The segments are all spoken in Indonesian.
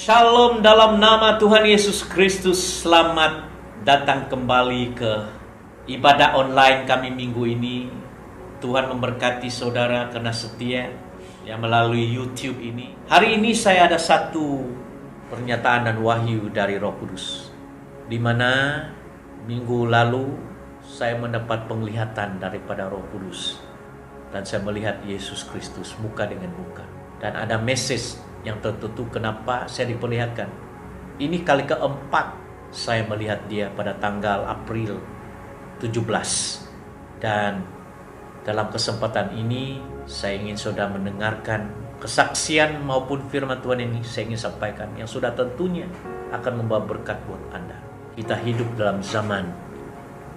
Shalom dalam nama Tuhan Yesus Kristus. Selamat datang kembali ke ibadah online kami minggu ini. Tuhan memberkati saudara karena setia yang melalui YouTube ini. Hari ini saya ada satu pernyataan dan wahyu dari Roh Kudus, di mana minggu lalu saya mendapat penglihatan daripada Roh Kudus dan saya melihat Yesus Kristus muka dengan muka, dan ada message yang tertentu kenapa saya diperlihatkan. Ini kali keempat saya melihat dia pada tanggal April 17. Dan dalam kesempatan ini saya ingin saudara mendengarkan kesaksian maupun firman Tuhan ini saya ingin sampaikan, yang sudah tentunya akan membawa berkat buat Anda. Kita hidup dalam zaman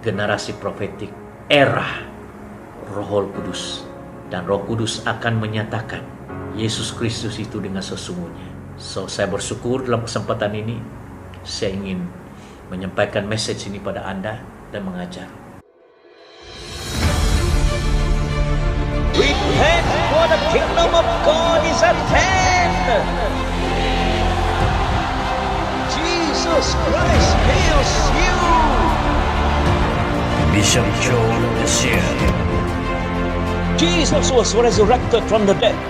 generasi profetik, era Roh Kudus, dan Roh Kudus akan menyatakan Yesus Kristus itu dengan sesungguhnya. So, saya bersyukur dalam kesempatan ini saya ingin menyampaikan message ini pada Anda dan mengajar. Repent, for the kingdom of God is at hand. Jesus Christ heals you. Bishop Joel Desir. Jesus was resurrected from the dead.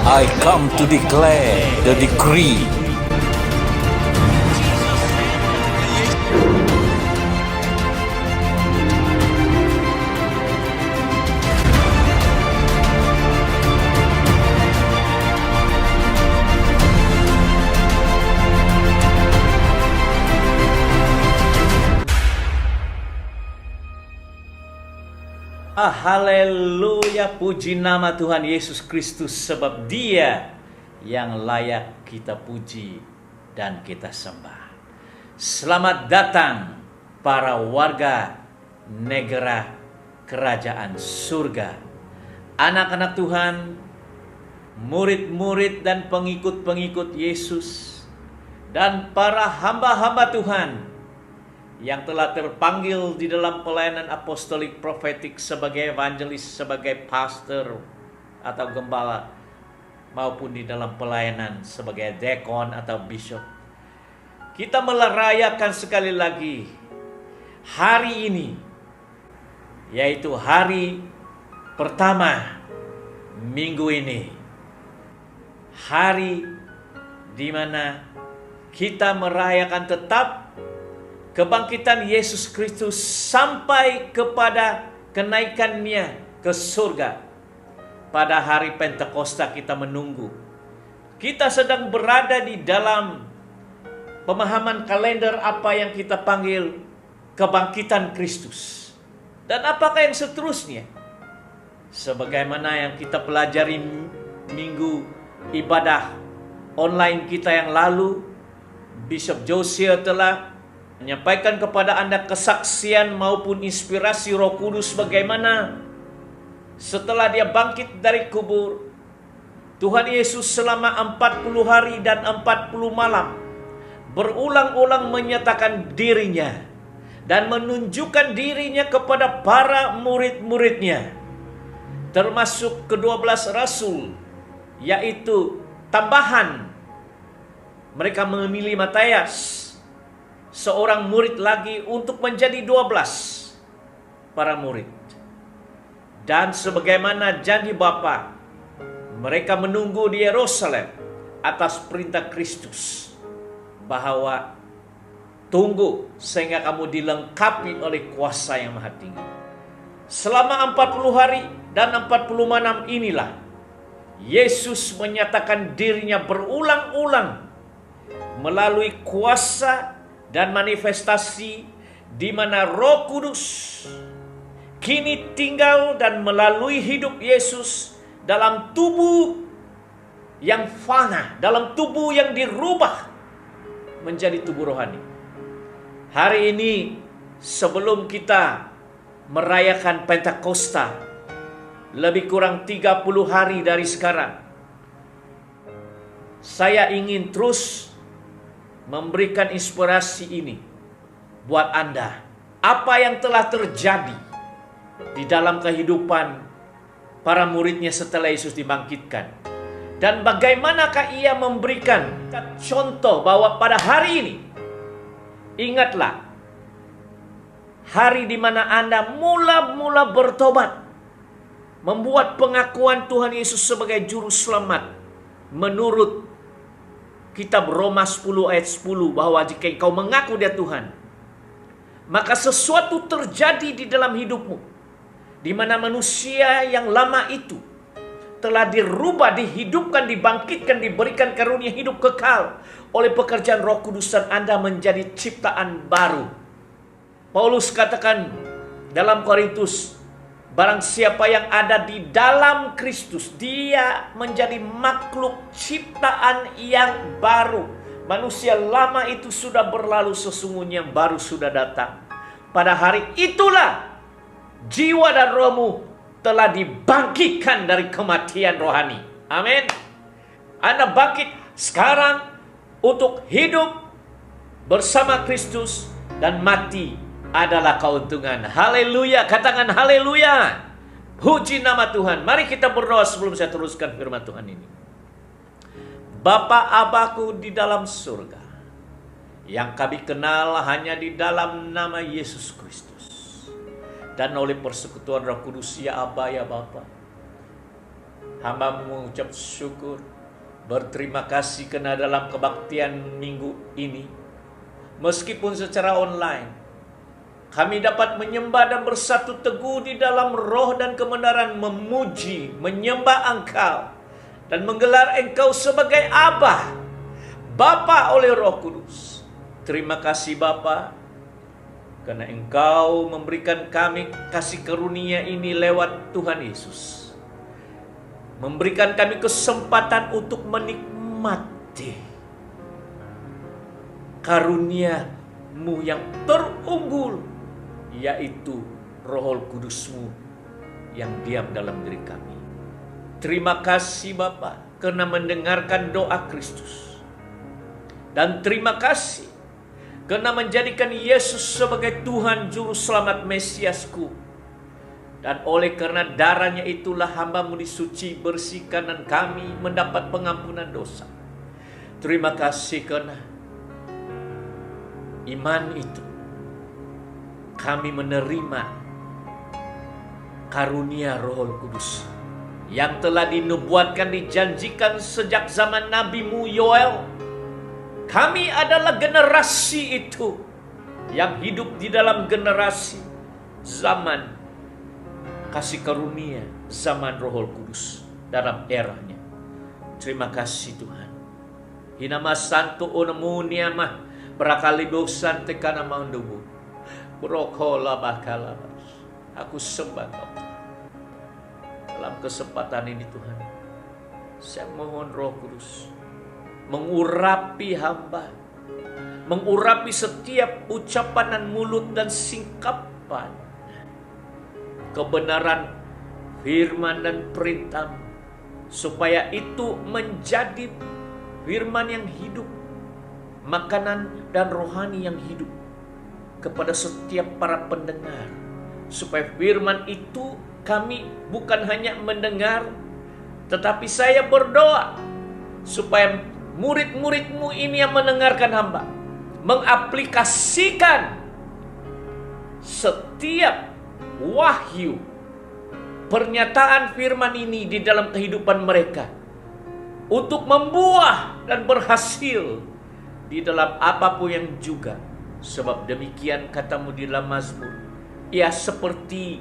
I come to declare the decree. Haleluya, puji nama Tuhan Yesus Kristus, sebab Dia yang layak kita puji dan kita sembah. Selamat datang para warga negara kerajaan surga, anak-anak Tuhan, murid-murid dan pengikut-pengikut Yesus, dan para hamba-hamba Tuhan yang telah terpanggil di dalam pelayanan apostolik profetik sebagai evangelis, sebagai pastor atau gembala, maupun di dalam pelayanan sebagai dekon atau bishop. Kita merayakan sekali lagi hari ini, yaitu hari pertama minggu ini, hari di mana kita merayakan tetap kebangkitan Yesus Kristus sampai kepada kenaikannya ke surga. Pada hari Pentakosta kita menunggu. Kita sedang berada di dalam pemahaman kalender apa yang kita panggil kebangkitan Kristus. Dan apakah yang seterusnya? Sebagaimana yang kita pelajari minggu ibadah online kita yang lalu, Bishop Josiah telah menyampaikan kepada Anda kesaksian maupun inspirasi Roh Kudus bagaimana setelah dia bangkit dari kubur, Tuhan Yesus selama 40 hari dan 40 malam berulang-ulang menyatakan dirinya dan menunjukkan dirinya kepada para murid-muridnya, termasuk ke-12 rasul, yaitu tambahan mereka memilih Matias, seorang murid lagi, untuk menjadi 12 para murid. Dan sebagaimana janji Bapa, mereka menunggu di Yerusalem atas perintah Kristus, bahwa tunggu sehingga kamu dilengkapi oleh kuasa yang maha tinggi. Selama 40 hari dan 40 malam inilah Yesus menyatakan dirinya berulang-ulang melalui kuasa dan manifestasi di mana Roh Kudus kini tinggal dan melalui hidup Yesus dalam tubuh yang fana, dalam tubuh yang dirubah menjadi tubuh rohani. Hari ini sebelum kita merayakan Pentakosta, lebih kurang 30 hari dari sekarang, saya ingin terus memberikan inspirasi ini buat Anda. Apa yang telah terjadi di dalam kehidupan para muridnya setelah Yesus dibangkitkan. Dan bagaimanakah ia memberikan contoh bahwa pada hari ini, ingatlah, hari di mana Anda mula-mula bertobat, membuat pengakuan Tuhan Yesus sebagai juru selamat menurut kitab Roma 10 ayat 10, bahwa jika engkau mengaku dia Tuhan, maka sesuatu terjadi di dalam hidupmu, di mana manusia yang lama itu telah dirubah, dihidupkan, dibangkitkan, diberikan karunia hidup kekal oleh pekerjaan Roh Kudus, dan Anda menjadi ciptaan baru. Paulus katakan dalam Korintus, barang siapa yang ada di dalam Kristus, dia menjadi makhluk ciptaan yang baru. Manusia lama itu sudah berlalu, sesungguhnya baru sudah datang. Pada hari itulah jiwa dan rohmu telah dibangkitkan dari kematian rohani. Amin. Anda bangkit sekarang untuk hidup bersama Kristus, dan mati adalah keuntungan. Haleluya, katakan haleluya. Puji nama Tuhan. Mari kita berdoa sebelum saya teruskan firman Tuhan ini. Bapa Abaku di dalam surga, yang kami kenal hanya di dalam nama Yesus Kristus, dan oleh persekutuan Roh Kudus, ya Aba, ya Bapa, hamba mengucap syukur, berterima kasih karena dalam kebaktian minggu ini, meskipun secara online, kami dapat menyembah dan bersatu teguh di dalam roh dan kebenaran, memuji, menyembah Engkau, dan menggelar Engkau sebagai Aba, Bapa oleh Roh Kudus. Terima kasih Bapa, karena Engkau memberikan kami kasih karunia ini lewat Tuhan Yesus. Memberikan kami kesempatan untuk menikmati karunia-Mu yang terunggul, yaitu Roh Kudus-Mu yang diam dalam diri kami. Terima kasih Bapa karena mendengarkan doa Kristus. Dan terima kasih karena menjadikan Yesus sebagai Tuhan Juru Selamat Mesiasku. Dan oleh karena darahnya itulah hamba-Mu disuci, bersihkan, dan kami mendapat pengampunan dosa. Terima kasih karena iman itu kami menerima karunia Roh Kudus yang telah dinubuatkan, dijanjikan sejak zaman Nabi-Mu Yoel. Kami adalah generasi itu yang hidup di dalam generasi zaman kasih karunia, zaman Roh Kudus dalam eranya. Terima kasih Tuhan. Hinama santo onamu niamah berakali bosan tekana mandubu. Brokola bakalabas. Aku sembah Kau. Dalam kesempatan ini Tuhan, saya mohon Roh Kudus mengurapi hamba, mengurapi setiap ucapan dan mulut dan singkapan, kebenaran firman dan perintah, supaya itu menjadi firman yang hidup, makanan dan rohani yang hidup kepada setiap para pendengar. Supaya firman itu kami bukan hanya mendengar, tetapi saya berdoa supaya murid-murid-Mu ini yang mendengarkan hamba mengaplikasikan setiap wahyu pernyataan firman ini di dalam kehidupan mereka, untuk membuah dan berhasil di dalam apapun yang juga. Sebab demikian kata-Mu di dalam Mazmur, ia seperti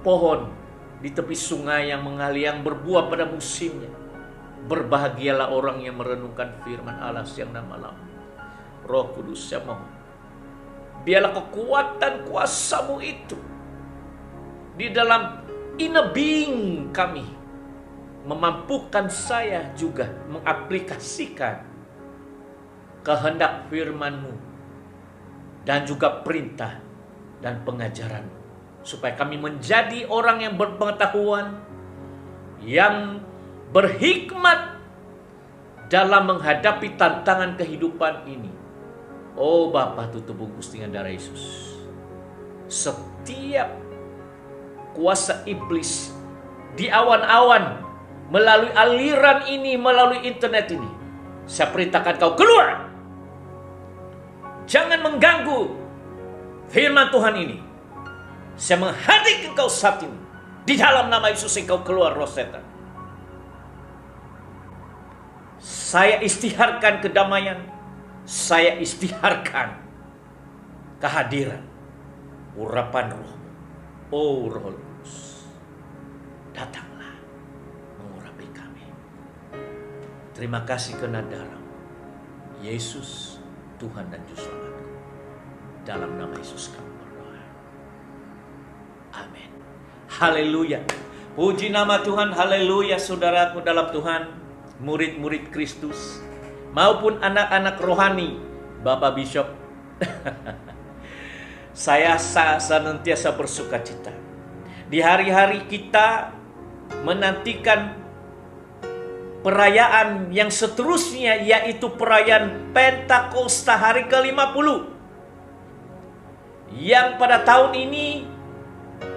pohon di tepi sungai yang mengalir, yang berbuah pada musimnya. Berbahagialah orang yang merenungkan firman Allah siang dan malam. Roh Kudus, saya mohon, biarlah kekuatan kuasa-Mu itu di dalam inner being kami, memampukan saya juga mengaplikasikan kehendak firman-Mu dan juga perintah dan pengajaran, supaya kami menjadi orang yang berpengetahuan, yang berhikmat dalam menghadapi tantangan kehidupan ini. Oh Bapa, tutup Gusti dengan darah Yesus. Setiap kuasa iblis di awan-awan, melalui aliran ini, melalui internet ini, saya perintahkan kau keluar. Jangan mengganggu firman Tuhan ini. Saya menghadirkan kau saat ini. Di dalam nama Yesus engkau keluar, roh setan. Saya istiharkan kedamaian. Saya istiharkan kehadiran, urapan roh. Oh Roh Kudus, datanglah mengurapi kami. Terima kasih karena darah Yesus, Tuhan dan Juru Selamatku. Dalam nama Yesus kami berdoa. Amin. Haleluya. Puji nama Tuhan. Haleluya, saudaraku dalam Tuhan, murid-murid Kristus, maupun anak-anak rohani, Bapak Bishop. Saya senantiasa bersuka cita. Di hari-hari kita menantikan perayaan yang seterusnya, yaitu perayaan Pentakosta hari ke-50. Yang pada tahun ini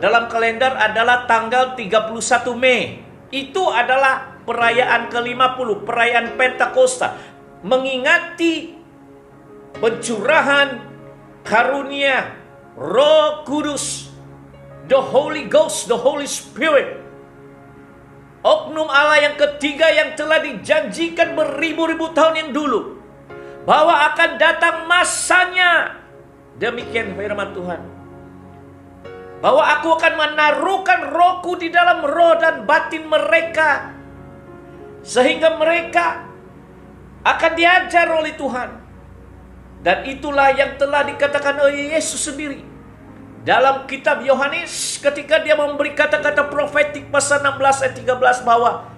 dalam kalender adalah tanggal 31 Mei. Itu adalah perayaan ke-50, perayaan Pentakosta, mengingati pencurahan karunia Roh Kudus, the Holy Ghost, the Holy Spirit, oknum Allah yang ketiga yang telah dijanjikan beribu-ribu tahun yang dulu, bahwa akan datang masanya. Demikian firman Tuhan, bahwa aku akan menaruhkan rohku di dalam roh dan batin mereka, sehingga mereka akan diajar oleh Tuhan. Dan itulah yang telah dikatakan oleh Yesus sendiri dalam kitab Yohanes ketika dia memberi kata-kata profetik pasal 16 ayat 13, bahwa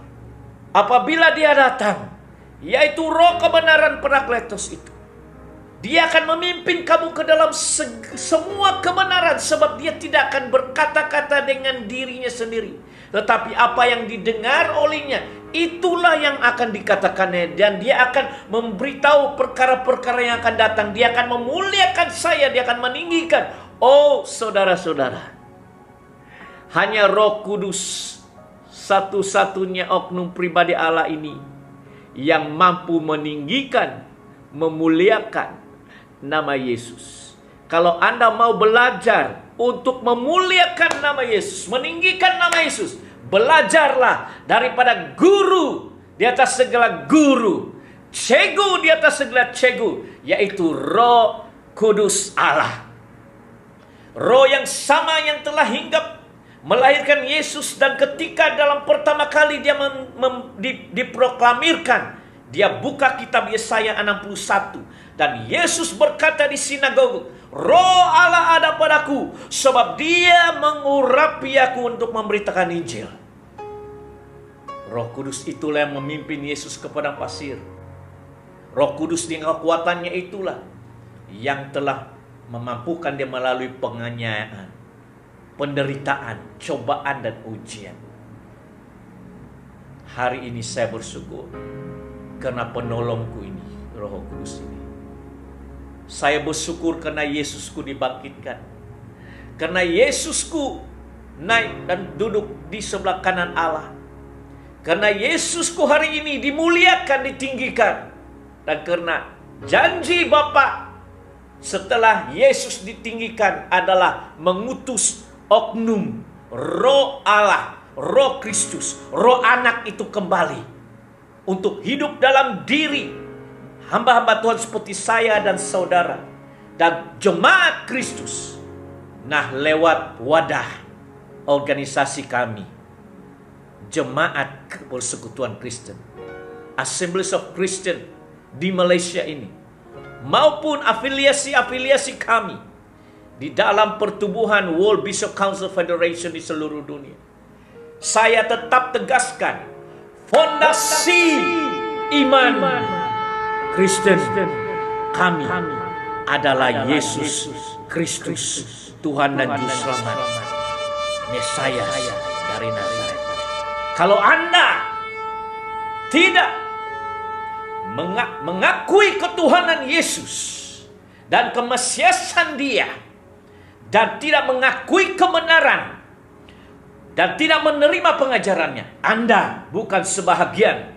apabila dia datang, yaitu roh kebenaran Parakletos itu, dia akan memimpin kamu ke dalam semua kebenaran, sebab dia tidak akan berkata-kata dengan dirinya sendiri, tetapi apa yang didengar olehnya, itulah yang akan dikatakannya. Dan dia akan memberitahu perkara-perkara yang akan datang. Dia akan memuliakan saya, dia akan meninggikan. Oh saudara-saudara, hanya Roh Kudus, satu-satunya oknum pribadi Allah ini, yang mampu meninggikan, memuliakan nama Yesus. Kalau Anda mau belajar untuk memuliakan nama Yesus, meninggikan nama Yesus, belajarlah daripada guru di atas segala guru, cegu di atas segala cegu, yaitu Roh Kudus Allah. Roh yang sama yang telah hinggap melahirkan Yesus, dan ketika dalam pertama kali dia diproklamirkan, dia buka kitab Yesaya 61, dan Yesus berkata di sinagog, Roh Allah ada padaku, sebab dia mengurapi aku untuk memberitakan Injil. Roh Kudus itulah yang memimpin Yesus ke padang pasir. Roh Kudus dengan kekuatannya itulah yang telah memampukan dia melalui penganiayaan, penderitaan, cobaan dan ujian. Hari ini saya bersyukur karena penolongku ini, Roh Kudus ini. Saya bersyukur karena Yesusku dibangkitkan, karena Yesusku naik dan duduk di sebelah kanan Allah, karena Yesusku hari ini dimuliakan, ditinggikan, dan karena janji Bapa setelah Yesus ditinggikan adalah mengutus oknum Roh Allah, Roh Kristus, Roh Anak itu kembali untuk hidup dalam diri hamba-hamba Tuhan seperti saya dan saudara dan jemaat Kristus. Nah, lewat wadah organisasi kami, Jemaat Persekutuan Kristen, Assemblies of Christian di Malaysia ini, maupun afiliasi-afiliasi kami di dalam pertubuhan World Bishop Council Federation di seluruh dunia, saya tetap tegaskan fondasi iman Kristen kami adalah Yesus Kristus, Tuhan dan Juru Selamat. Mesias dari Nazaret. Kalau Anda tidak mengakui ketuhanan Yesus dan kemesiasan Dia, dan tidak mengakui kebenaran, dan tidak menerima pengajarannya, Anda bukan sebahagian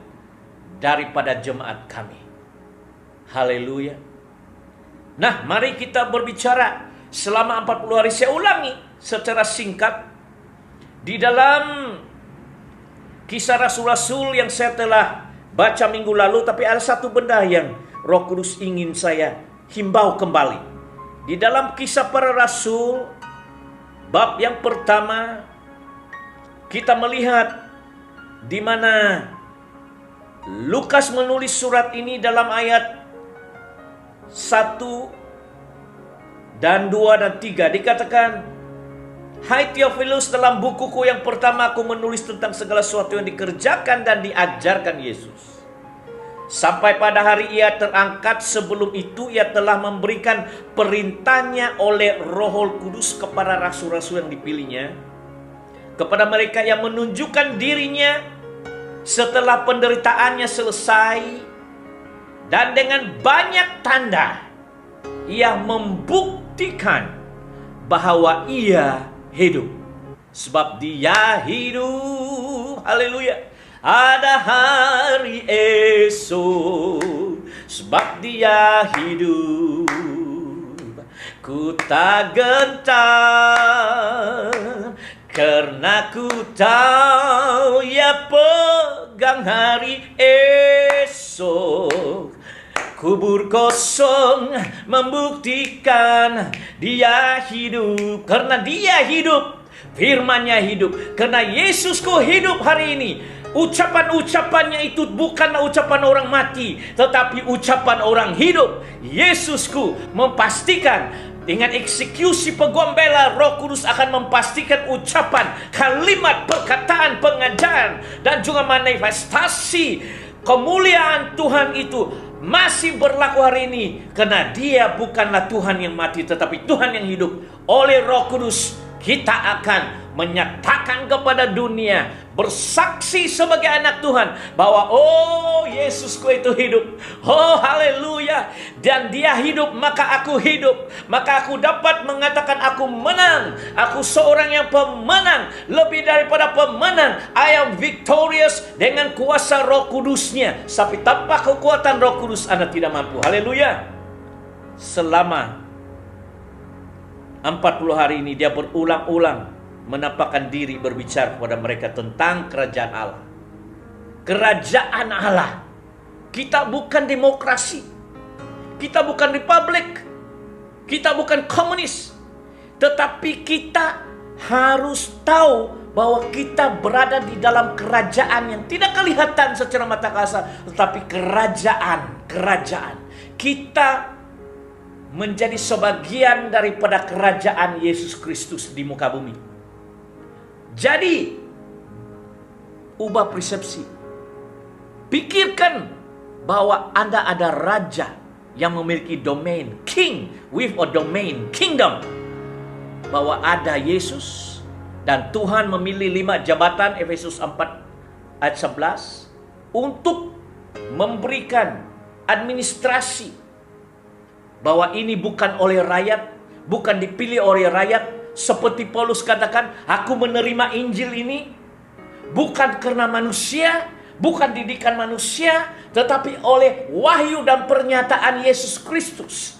daripada jemaat kami. Haleluya. Nah, mari kita berbicara selama 40 hari. Saya ulangi secara singkat di dalam Kisah Rasul-Rasul yang saya telah baca minggu lalu, tapi ada satu benda yang Roh Kudus ingin saya himbau kembali. Di dalam Kisah Para Rasul bab yang pertama, kita melihat di mana Lukas menulis surat ini dalam ayat 1 dan 2 dan 3. Dikatakan, "Hai Theophilus, dalam bukuku yang pertama aku menulis tentang segala sesuatu yang dikerjakan dan diajarkan Yesus. Sampai pada hari Ia terangkat, sebelum itu Ia telah memberikan perintahnya oleh Roh Kudus kepada rasul-rasul yang dipilihnya, kepada mereka yang menunjukkan dirinya setelah penderitaannya selesai, dan dengan banyak tanda Ia membuktikan bahwa Ia hidup. Sebab Dia hidup." Haleluya. "Ada hari esok, sebab Dia hidup. Ku tak gentar, karena ku tahu Ia pegang hari esok. Kubur kosong membuktikan Dia hidup." Karena Dia hidup, firman-Nya hidup. Karena Yesusku hidup hari ini. Ucapan-ucapannya itu bukanlah ucapan orang mati, tetapi ucapan orang hidup. Yesusku memastikan dengan eksekusi peguam bela, Roh Kudus akan memastikan ucapan, kalimat, perkataan, pengajaran, dan juga manifestasi kemuliaan Tuhan itu masih berlaku hari ini. Karena Dia bukanlah Tuhan yang mati, tetapi Tuhan yang hidup. Oleh Roh Kudus kita akan menyatakan kepada dunia, bersaksi sebagai anak Tuhan bahwa oh, Yesusku itu hidup. Oh, haleluya. Dan Dia hidup, maka aku hidup. Maka aku dapat mengatakan aku menang. Aku seorang yang pemenang. Lebih daripada pemenang. I am victorious dengan kuasa Roh Kudusnya. Tapi tanpa kekuatan Roh Kudus Anda tidak mampu. Haleluya. Selama 40 hari ini Dia berulang-ulang menampakkan diri, berbicara kepada mereka tentang kerajaan Allah. Kerajaan Allah. Kita bukan demokrasi. Kita bukan republik. Kita bukan komunis. Tetapi kita harus tahu bahwa kita berada di dalam kerajaan yang tidak kelihatan secara mata kasar, tetapi kerajaan. Kita menjadi sebagian daripada kerajaan Yesus Kristus di muka bumi. Jadi, ubah persepsi. Pikirkan bahwa Anda ada raja yang memiliki domain, king with a domain, kingdom. Bahwa ada Yesus dan Tuhan memilih 5 jabatan, Efesus 4 ayat 11, untuk memberikan administrasi. Bahwa ini bukan oleh rakyat, bukan dipilih oleh rakyat. Seperti Paulus katakan, aku menerima Injil ini bukan karena manusia, bukan didikan manusia, tetapi oleh wahyu dan pernyataan Yesus Kristus.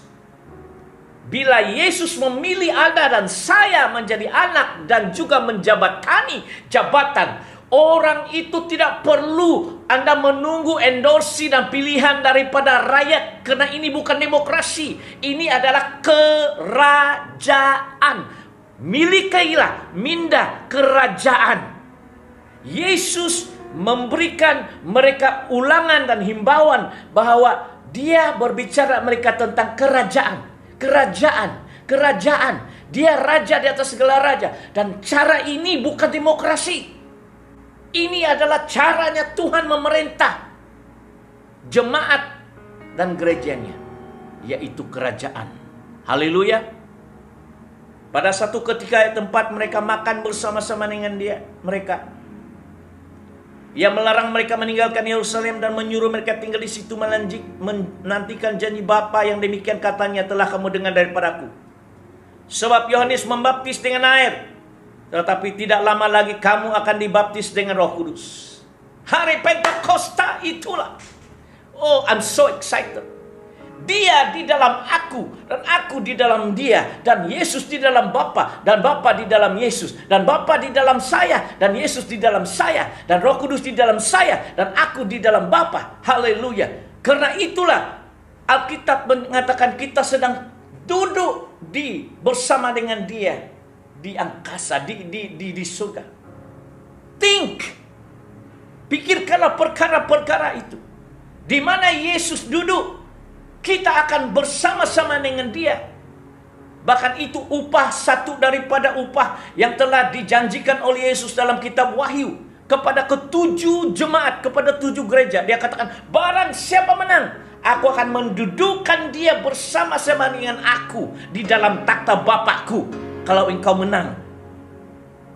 Bila Yesus memilih Anda dan saya menjadi anak dan juga menjabatani jabatan, orang itu tidak perlu Anda menunggu endorsi dan pilihan daripada rakyat. Karena ini bukan demokrasi, ini adalah kerajaan. Milikilah minda kerajaan. Yesus memberikan mereka ulangan dan himbauan bahwa Dia berbicara mereka tentang kerajaan. Dia raja di atas segala raja. Dan cara ini bukan demokrasi. Ini adalah caranya Tuhan memerintah jemaat dan gerejanya, yaitu kerajaan. Haleluya. Pada satu ketika tempat mereka makan bersama-sama dengan mereka. Ia melarang mereka meninggalkan Yerusalem dan menyuruh mereka tinggal di situ menantikan janji Bapa yang demikian katanya telah kamu dengar daripadaku. Sebab Yohanes membaptis dengan air, tetapi tidak lama lagi kamu akan dibaptis dengan Roh Kudus. Hari Pentakosta itulah. Oh, I'm so excited. Dia di dalam aku dan aku di dalam dia, dan Yesus di dalam Bapa dan Bapa di dalam Yesus, dan Bapa di dalam saya dan Yesus di dalam saya, dan Roh Kudus di dalam saya dan aku di dalam Bapa. Haleluya. Karena itulah Alkitab mengatakan kita sedang duduk bersama dengan dia di angkasa, di surga. Think. Pikirkanlah perkara-perkara itu. Di mana Yesus duduk, kita akan bersama-sama dengan dia. Bahkan itu upah, satu daripada upah yang telah dijanjikan oleh Yesus dalam kitab Wahyu kepada ketujuh jemaat, kepada 7 gereja. Dia katakan, barang siapa menang, aku akan mendudukkan dia bersama-sama dengan aku di dalam takhta Bapakku. Kalau engkau menang,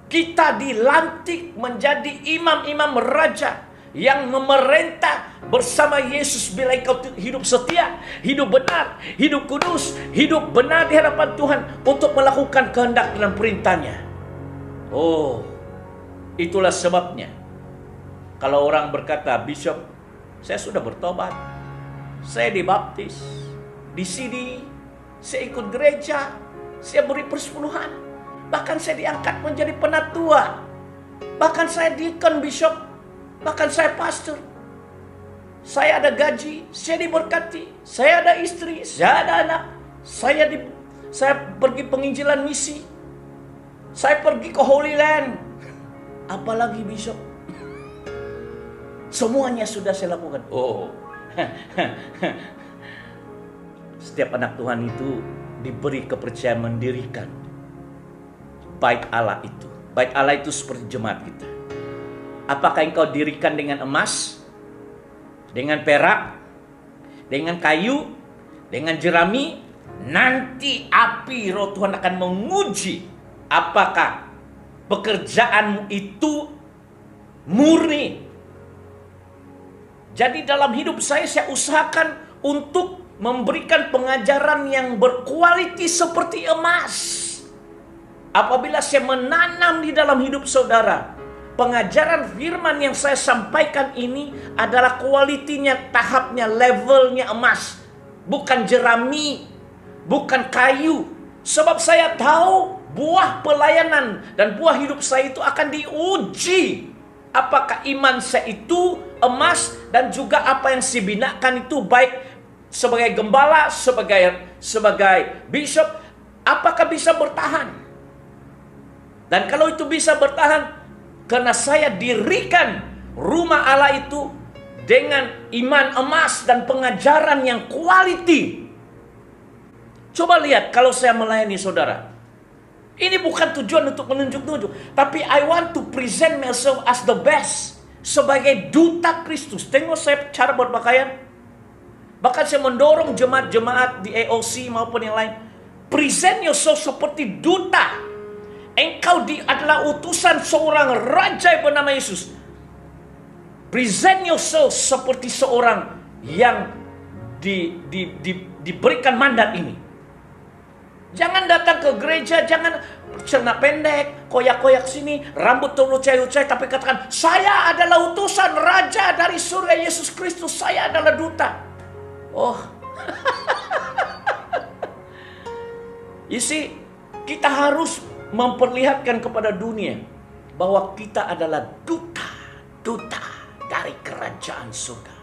kita dilantik menjadi imam-imam raja yang memerintah bersama Yesus bila engkau hidup setia, hidup benar, hidup kudus, hidup benar di hadapan Tuhan untuk melakukan kehendak dan perintahnya. Oh, itulah sebabnya kalau orang berkata, Bishop, saya sudah bertobat, saya dibaptis, di sini saya ikut gereja, saya beri persepuluhan, bahkan saya diangkat menjadi penatua, bahkan saya deacon, Bishop, bahkan saya pastor, saya ada gaji, saya diberkati, saya ada istri, saya ada anak, saya pergi penginjilan misi, saya pergi ke Holy Land. Apalagi Bishop? Semuanya sudah saya lakukan. Oh, setiap anak Tuhan itu diberi kepercayaan mendirikan bait Allah itu. Bait Allah itu seperti jemaat kita. Apakah engkau dirikan dengan emas, dengan perak, dengan kayu, dengan jerami? Nanti api Roh Tuhan akan menguji apakah pekerjaanmu itu murni. Jadi dalam hidup saya usahakan untuk memberikan pengajaran yang berkualiti seperti emas. Apabila saya menanam di dalam hidup saudara, pengajaran firman yang saya sampaikan ini adalah kualitinya, tahapnya, levelnya emas. Bukan jerami, bukan kayu. Sebab saya tahu buah pelayanan dan buah hidup saya itu akan diuji. Apakah iman saya itu emas, dan juga apa yang saya binakan itu baik sebagai gembala, sebagai bishop, apakah bisa bertahan? Dan kalau itu bisa bertahan, karena saya dirikan rumah Allah itu dengan iman emas dan pengajaran yang quality. Coba lihat kalau saya melayani saudara. Ini bukan tujuan untuk menunjuk-nunjuk, tapi I want to present myself as the best. Sebagai duta Kristus. Tengok saya cara berpakaian. Bahkan saya mendorong jemaat-jemaat di AOC maupun yang lain. Present yourself seperti duta. Engkau adalah utusan seorang raja yang bernama Yesus. Present yourself seperti seorang yang diberikan mandat ini. Jangan datang ke gereja, jangan celana pendek, koyak-koyak sini, rambut terlucai-lucai, tapi katakan, saya adalah utusan raja dari surga Yesus Kristus, saya adalah duta. Oh, you see, kita harus memperlihatkan kepada dunia bahwa kita adalah duta dari kerajaan surga.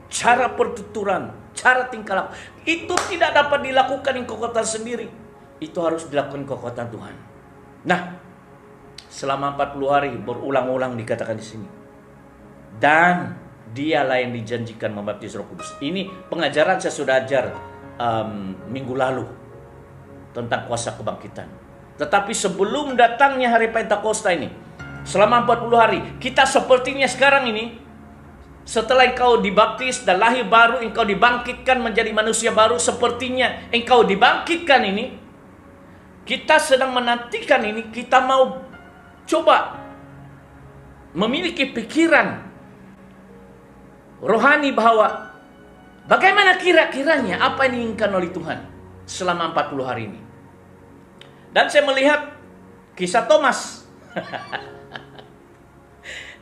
Cara pertuturan, cara tingkah laku, itu tidak dapat dilakukan dengan kekuatan sendiri. Itu harus dilakukan kekuatan Tuhan. Nah, selama 40 hari berulang-ulang dikatakan di sini. Dan dialah yang dijanjikan membaptis Roh Kudus. Ini pengajaran saya sudah ajar minggu lalu tentang kuasa kebangkitan. Tetapi sebelum datangnya hari Pentakosta ini, selama 40 hari, kita sepertinya sekarang ini, setelah engkau dibaptis dan lahir baru, engkau dibangkitkan menjadi manusia baru, sepertinya engkau dibangkitkan ini, kita sedang menantikan ini, kita mau coba memiliki pikiran rohani bahwa bagaimana kira-kiranya apa yang diinginkan oleh Tuhan selama 40 hari ini. Dan saya melihat kisah Thomas.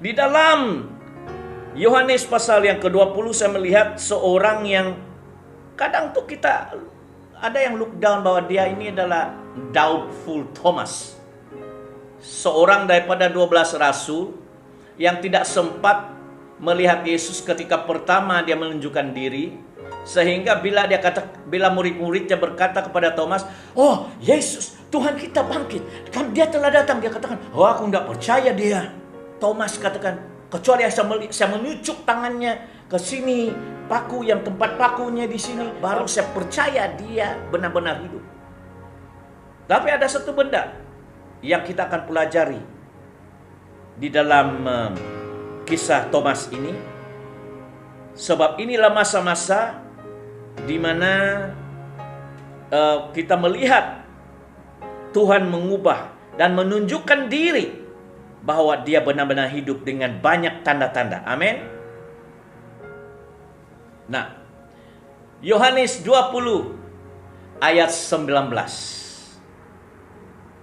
Di dalam Yohanes pasal yang ke-20 saya melihat seorang yang kadang tuh kita ada yang look down bahwa dia ini adalah doubtful Thomas. Seorang daripada 12 rasul yang tidak sempat melihat Yesus ketika pertama dia menunjukkan diri, sehingga bila murid-muridnya berkata kepada Thomas, "Oh, Yesus, Tuhan kita bangkit. Kan dia telah datang." Dia katakan, "Oh, aku tidak percaya dia." Thomas katakan, "Kecuali saya menyucuk tangannya ke sini, paku yang tempat pakunya di sini, baru saya percaya dia benar-benar hidup." Tapi ada satu benda yang kita akan pelajari di dalam kisah Thomas ini, sebab inilah masa-masa di mana kita melihat Tuhan mengubah dan menunjukkan diri bahwa dia benar-benar hidup dengan banyak tanda-tanda. Amin. Nah, Yohanes 20 ayat 19.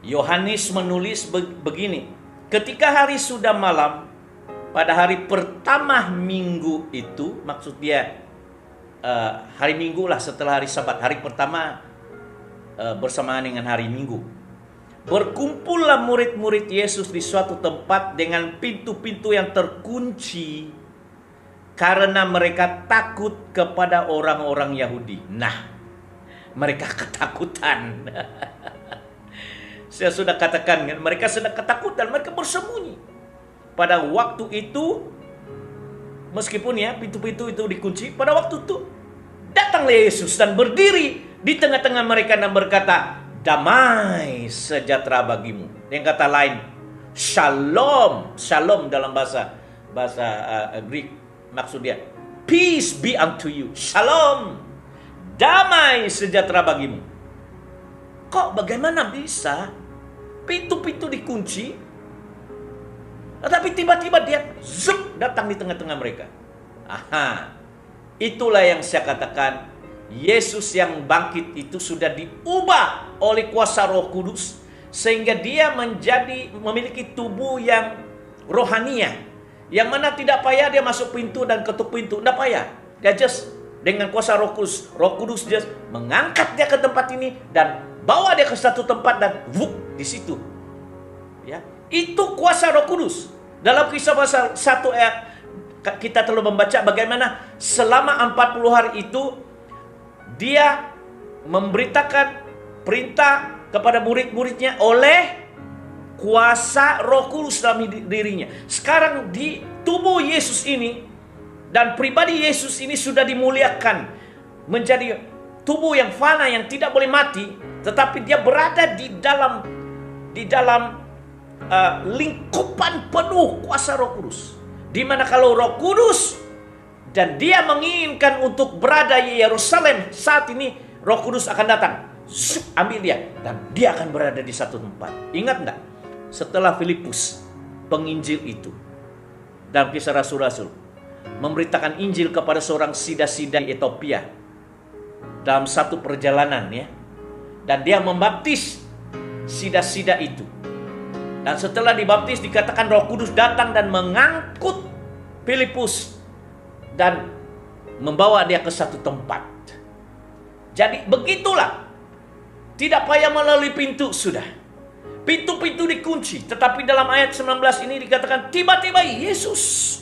Yohanes menulis begini, ketika hari sudah malam, pada hari pertama minggu itu, maksud dia hari Minggu lah setelah hari Sabat, hari pertama bersamaan dengan hari Minggu. Berkumpullah murid-murid Yesus di suatu tempat dengan pintu-pintu yang terkunci karena mereka takut kepada orang-orang Yahudi. Nah, mereka ketakutan. Saya sudah katakan, mereka sedang ketakutan, mereka bersembunyi. Pada waktu itu, meskipun ya pintu-pintu itu dikunci, pada waktu itu datanglah Yesus dan berdiri di tengah-tengah mereka dan berkata, "Damai sejahtera bagimu." Yang kata lain, Shalom. Shalom dalam bahasa Greek maksudnya peace be unto you. Shalom. Damai sejahtera bagimu. Kok bagaimana bisa pintu-pintu dikunci, tetapi tiba-tiba dia datang di tengah-tengah mereka? Aha. Itulah yang saya katakan, Yesus yang bangkit itu sudah diubah oleh kuasa Roh Kudus sehingga dia memiliki tubuh yang rohania, yang mana tidak payah dia masuk pintu dan ketuk pintu, tidak payah. Dia just dengan kuasa Roh Kudus just mengangkat dia ke tempat ini dan bawa dia ke satu tempat dan di situ. Ya, itu kuasa Roh Kudus. Dalam Kisah pasal 1 ayat kita telah membaca bagaimana selama 40 hari itu dia memberitakan perintah kepada murid-muridnya oleh kuasa Roh Kudus dalam dirinya. Sekarang di tubuh Yesus ini dan pribadi Yesus ini sudah dimuliakan menjadi tubuh yang fana yang tidak boleh mati, tetapi dia berada di dalam lingkupan penuh kuasa Roh Kudus. Di mana kalau Roh Kudus dan dia menginginkan untuk berada di Yerusalem saat ini, Roh Kudus akan datang, ambil dia dan dia akan berada di satu tempat. Ingat enggak? Setelah Filipus penginjil itu dalam Kisah Rasul-Rasul memberitakan Injil kepada seorang sida-sida di Ethiopia dalam satu perjalanan ya, dan dia membaptis sida-sida itu. Dan setelah dibaptis dikatakan Roh Kudus datang dan mengangkut Filipus dan membawa dia ke satu tempat. Jadi begitulah, tidak payah melalui pintu sudah. Pintu-pintu dikunci, tetapi dalam ayat 19 ini dikatakan tiba-tiba Yesus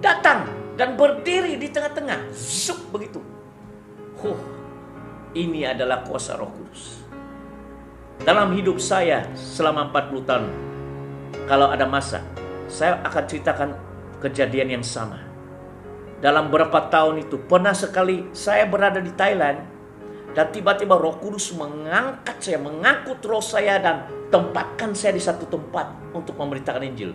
datang dan berdiri di tengah-tengah. Begitu. Ini adalah kuasa Roh Kudus. Dalam hidup saya selama 40 tahun, kalau ada masa, saya akan ceritakan kejadian yang sama. Dalam beberapa tahun itu, pernah sekali saya berada di Thailand, dan tiba-tiba Roh Kudus mengangkat saya, mengangkut roh saya dan tempatkan saya di satu tempat untuk memberitakan Injil.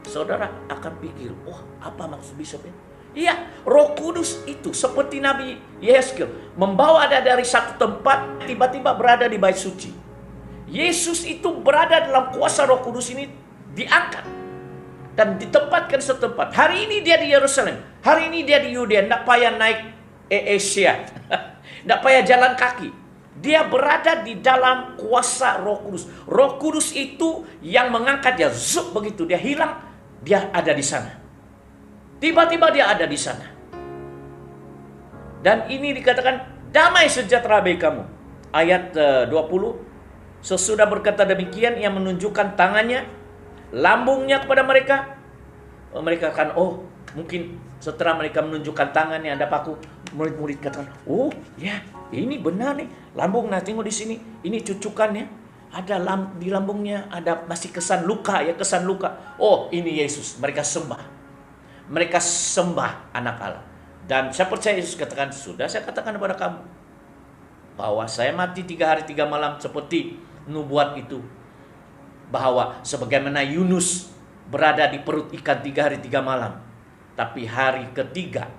Saudara akan pikir, apa maksud Bishop ya? Iya, Roh Kudus itu seperti Nabi Yeskel membawa ada dari satu tempat tiba-tiba berada di bait suci. Yesus itu berada dalam kuasa Roh Kudus ini, diangkat dan ditempatkan setempat. Hari ini dia di Yerusalem, hari ini dia di Yudea, tidak payah naik Asia, tidak payah jalan kaki. Dia berada di dalam kuasa Roh Kudus. Roh Kudus itu yang mengangkat dia, zup begitu dia hilang, dia ada di sana. Tiba-tiba dia ada di sana. Dan ini dikatakan damai sejahtera bagi kamu. Ayat 20. Sesudah berkata demikian, ia menunjukkan tangannya, lambungnya kepada mereka. Mereka akan, oh mungkin setelah mereka menunjukkan tangannya, ada paku, murid-murid katakan, oh ya ini benar nih, lambung, nah tengok di sini, ini cucukannya, ada di lambungnya, ada masih kesan luka ya, kesan luka. Oh ini Yesus, mereka sembah. Mereka sembah anak Allah. Dan saya percaya Yesus katakan, sudah saya katakan kepada kamu, bahwa saya mati 3 hari 3 malam seperti nubuat itu. Bahwa sebagaimana Yunus berada di perut ikan 3 hari 3 malam. Tapi hari ketiga,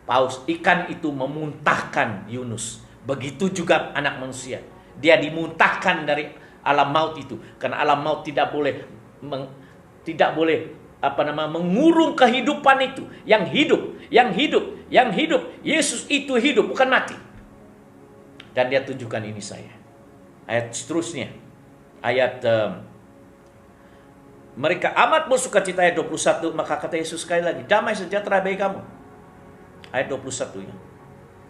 paus ikan itu memuntahkan Yunus. Begitu juga anak manusia. Dia dimuntahkan dari alam maut itu. Karena alam maut tidak boleh mengurung kehidupan itu. Yang hidup. Yesus itu hidup, bukan mati. Dan dia tunjukkan ini saya. Ayat seterusnya. Ayat mereka amat bersukacita, ayat 21. Maka kata Yesus sekali lagi, damai sejahtera bagi kamu. Ayat 21 ya.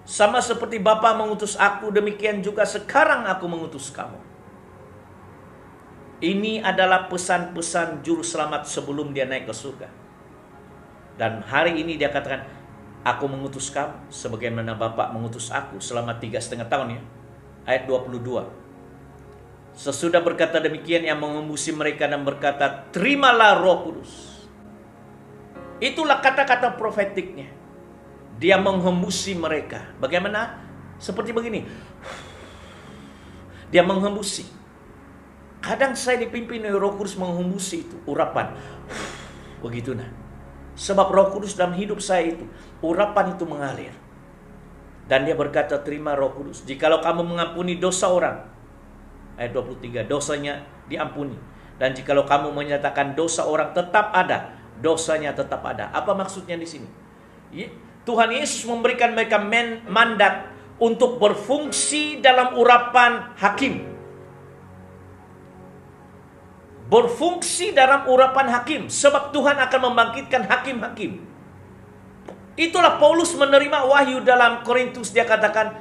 Sama seperti Bapa mengutus aku, demikian juga sekarang aku mengutus kamu. Ini adalah pesan-pesan juru selamat sebelum dia naik ke surga. Dan hari ini dia katakan, aku mengutus kamu sebagaimana Bapa mengutus aku selama 3,5 tahun ya. Ayat 22. Sesudah berkata demikian, ia mengembusi mereka dan berkata, terimalah Roh Kudus. Itulah kata-kata profetiknya. Dia menghembusi mereka. Bagaimana? Seperti begini. Dia menghembusi. Kadang saya dipimpin oleh Roh Kudus menghembusi itu, urapan. Begitu nah. Sebab Roh Kudus dalam hidup saya itu, urapan itu mengalir. Dan dia berkata, terima Roh Kudus. Jikalau kamu mengampuni dosa orang, ayat 23, dosanya diampuni. Dan jikalau kamu menyatakan dosa orang tetap ada, dosanya tetap ada. Apa maksudnya di sini? Tuhan Yesus memberikan mereka mandat untuk berfungsi dalam urapan hakim. Berfungsi dalam urapan hakim. Sebab Tuhan akan membangkitkan hakim-hakim. Itulah Paulus menerima wahyu dalam Korintus. Dia katakan,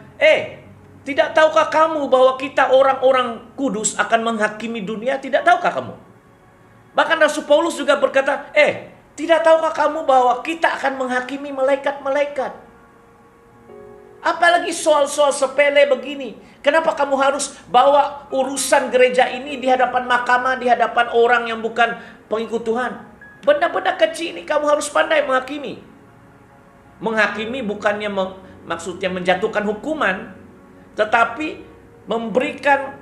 tidak tahukah kamu bahwa kita orang-orang kudus akan menghakimi dunia? Tidak tahukah kamu? Bahkan Rasul Paulus juga berkata, tidak tahukah kamu bahwa kita akan menghakimi malaikat-malaikat? Apalagi soal-soal sepele begini. Kenapa kamu harus bawa urusan gereja ini di hadapan mahkamah, di hadapan orang yang bukan pengikut Tuhan? Benda-benda kecil ini kamu harus pandai menghakimi. Menghakimi bukannya maksudnya menjatuhkan hukuman, tetapi memberikan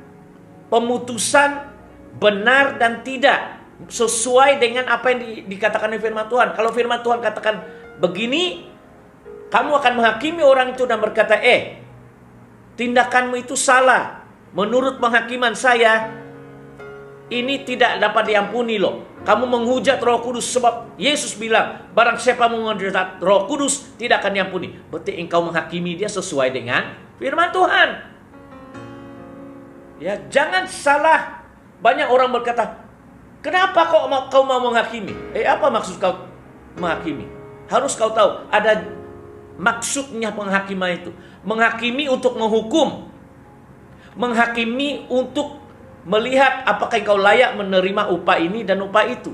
pemutusan benar dan tidak sesuai dengan apa yang dikatakan oleh firman Tuhan. Kalau firman Tuhan katakan begini, kamu akan menghakimi orang itu dan berkata, tindakanmu itu salah. Menurut penghakiman saya, ini tidak dapat diampuni loh. Kamu menghujat Roh Kudus sebab Yesus bilang, barang siapa menghujat Roh Kudus tidak akan diampuni. Berarti engkau menghakimi dia sesuai dengan firman Tuhan. Ya, jangan salah. Banyak orang berkata, kenapa kau mau menghakimi? Apa maksud kau menghakimi? Harus kau tahu, ada maksudnya penghakiman itu. Menghakimi untuk menghukum. Menghakimi untuk melihat apakah engkau layak menerima upah ini dan upah itu.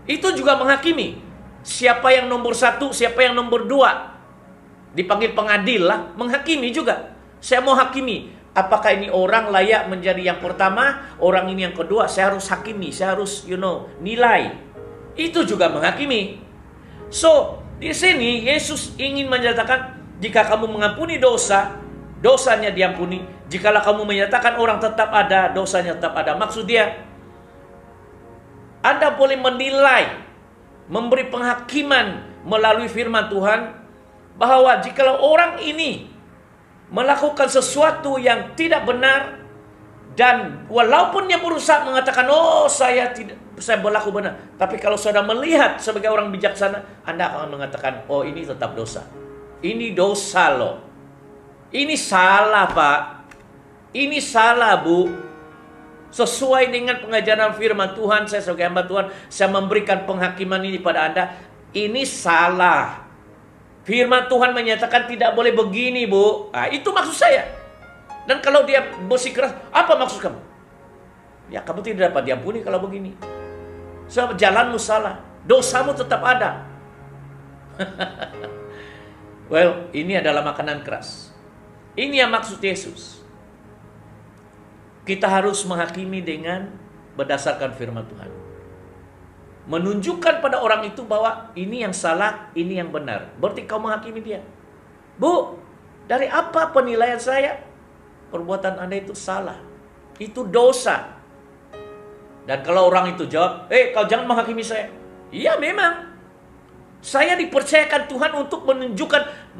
Itu juga menghakimi. Siapa yang nomor 1, siapa yang nomor 2. Dipanggil pengadil lah. Menghakimi juga. Saya mau hakimi. Apakah ini orang layak menjadi yang pertama, orang ini yang kedua. Saya harus hakimi. Saya harus nilai. Itu juga menghakimi. So, di sini Yesus ingin menyatakan, jika kamu mengampuni dosa, dosanya diampuni. Jikalau kamu menyatakan orang tetap ada, dosanya tetap ada. Maksud dia, Anda boleh menilai, memberi penghakiman melalui firman Tuhan bahwa jikalau orang ini melakukan sesuatu yang tidak benar, dan walaupun dia berusaha mengatakan, oh saya berlaku benar, tapi kalau saudara melihat sebagai orang bijaksana, Anda akan mengatakan, oh ini tetap dosa. Ini dosa loh. Ini salah Pak. Ini salah Bu. Sesuai dengan pengajaran firman Tuhan, saya sebagai hamba Tuhan, saya memberikan penghakiman ini pada Anda. Ini salah. Firman Tuhan menyatakan tidak boleh begini Bu. Nah, itu maksud saya. Dan kalau dia bersikeras, apa maksud kamu? Ya kamu tidak dapat diampuni kalau begini. Sebab jalanmu salah, dosamu tetap ada. Well, ini adalah makanan keras. Ini yang maksud Yesus. Kita harus menghakimi dengan berdasarkan firman Tuhan. Menunjukkan pada orang itu bahwa ini yang salah, ini yang benar. Berarti kau menghakimi dia. Bu, dari apa penilaian saya? Perbuatan Anda itu salah. Itu dosa. Dan kalau orang itu jawab, kau jangan menghakimi saya. Iya memang. Saya dipercayakan Tuhan untuk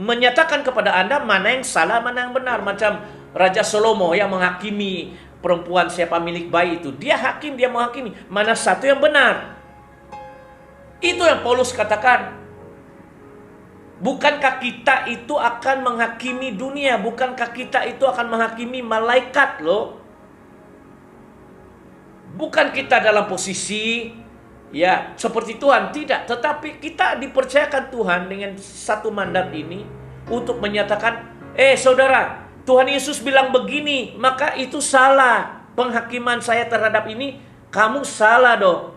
menyatakan kepada Anda mana yang salah, mana yang benar. Macam Raja Salomo yang menghakimi perempuan siapa milik bayi itu. Dia hakim, dia menghakimi. Mana satu yang benar. Itu yang Paulus katakan. Bukankah kita itu akan menghakimi dunia? Bukankah kita itu akan menghakimi malaikat loh? Bukan kita dalam posisi ya seperti Tuhan, tidak. Tetapi kita dipercayakan Tuhan dengan satu mandat ini untuk menyatakan, saudara, Tuhan Yesus bilang begini, maka itu salah. Penghakiman saya terhadap ini, kamu salah dong.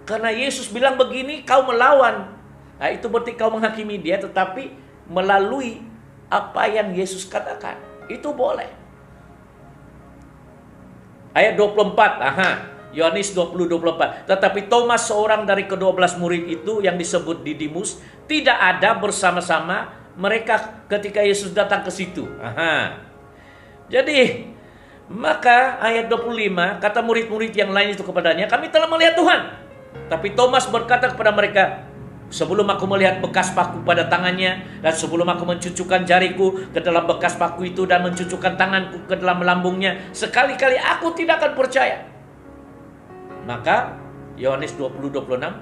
Karena Yesus bilang begini, kau melawan. Nah, itu berarti kau menghakimi dia, tetapi melalui apa yang Yesus katakan. Itu boleh. Ayat 24. Yohanes 20:24. Tetapi Thomas, seorang dari ke-12 murid itu yang disebut Didimus, tidak ada bersama-sama mereka ketika Yesus datang ke situ. Jadi, maka ayat 25, kata murid-murid yang lain itu kepadanya, kami telah melihat Tuhan. Tapi Thomas berkata kepada mereka, sebelum aku melihat bekas paku pada tangannya, dan sebelum aku mencucukkan jariku ke dalam bekas paku itu, dan mencucukkan tanganku ke dalam lambungnya, sekali-kali aku tidak akan percaya. Maka Yohanes 20:26,